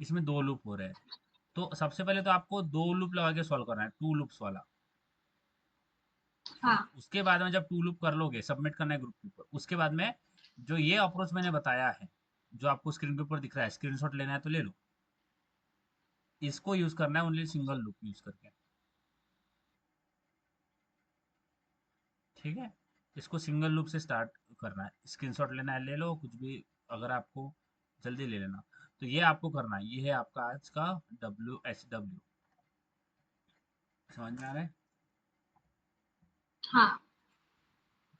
इसमें दो लूप हो रहे हैं, तो सबसे पहले तो आपको दो लूप लगा के सॉल्व करना है, टू लूप्स वाला। हाँ उसके बाद में जब टू लूप कर लोगे, सबमिट करना है ग्रुप के ऊपर, उसके बाद में जो ये अप्रोच मैंने बताया है, जो आपको स्क्रीन के ऊपर दिख रहा है, स्क्रीनशॉट लेना है तो ले लो, इसको यूज करना है ओनली सिंगल लूप यूज करके, ठीक है? इसको सिंगल लूप से स्टार्ट करना है, स्क्रीनशॉट लेना है ले लो, कुछ भी अगर आपको जल्दी ले लेना। तो ये आपको करना है, ये है आपका आज का WHW, समझ में आ रहा है? हाँ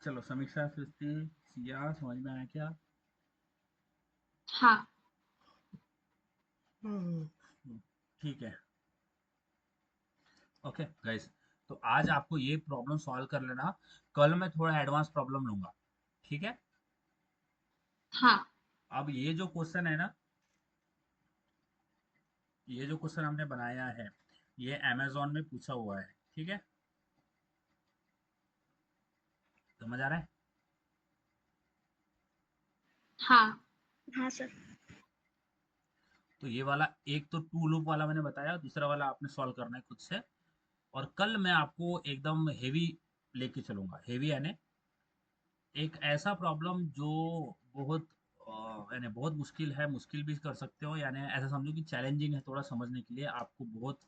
चलो समीक्षा, सृष्टि, सिया, समझ में आया क्या? हाँ ठीक है, ओके गाइस, तो आज आपको ये प्रॉब्लम सॉल्व कर लेना, कल मैं थोड़ा एडवांस प्रॉब्लम लूंगा, ठीक है? हाँ अब ये जो क्वेश्चन है ना, ये जो क्वेश्चन हमने बनाया है, ये अमेजोन में पूछा हुआ है, ठीक है? समझ आ रहा है? हाँ हाँ सर। तो ये वाला एक तो टू लूप वाला मैंने बताया, दूसरा वाला आपने सॉल्व करना है खुद से, और कल मैं आपको एकदम हेवी लेके चलूंगा, हेवी यानी एक ऐसा प्रॉब्लम जो बहुत यानी बहुत मुश्किल है, मुश्किल भी कर सकते हो, यानी ऐसा समझो कि चैलेंजिंग है थोड़ा समझने के लिए, आपको बहुत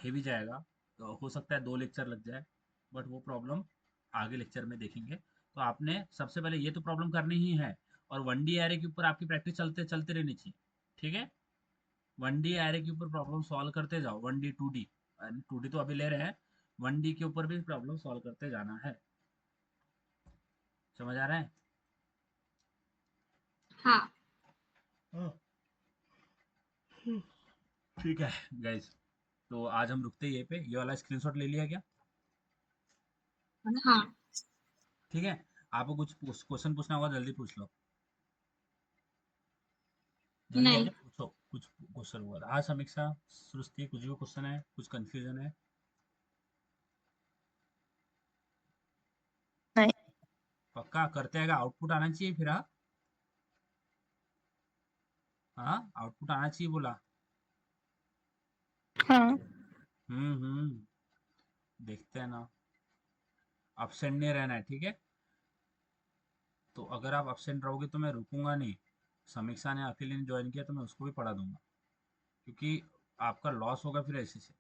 हेवी जाएगा, तो हो सकता है 2 लेक्चर लग जाए, बट वो प्रॉब्लम आगे लेक्चर में देखेंगे। तो आपने सबसे पहले ये तो प्रॉब्लम करनी ही है, और 1D एरे के ऊपर आपकी प्रैक्टिस चलते चलते रहनी चाहिए, ठीक है? 1D एरे के ऊपर प्रॉब्लम सॉल्व करते जाओ, 1D 2D, 2D तो अभी ले रहे हैं, 1D के ऊपर भी प्रॉब्लम सॉल्व करते जाना है, समझ आ रहा है? हाँ ठीक है गाइज, तो आज हम रुकते ही ये पे, ये वाला स्क्रीनशॉट ले लिया क्या? हाँ ठीक है, आपको कुछ क्वेश्चन पूछना होगा, जल्दी पूछ लो, जल्दी नहीं आके पूछो, कुछ क्वेश्चन होगा। हाँ समीक्षा, सृष्टि, कुछ भी क्वेश्चन है, कुछ कंफ्यूजन है? नहीं। पक्का करते हैं, आउटपुट आना चाहिए फिर, हाँ हाँ, आउटपुट आना चाहिए बोला। हाँ देखते हैं ना, absent नहीं रहना है, ठीक है? तो अगर आप absent रहोगे तो मैं रुकूंगा नहीं, समीक्षा ने अकेले ने ज्वाइन किया तो मैं उसको भी पढ़ा दूंगा, क्योंकि आपका लॉस होगा फिर ऐसे से।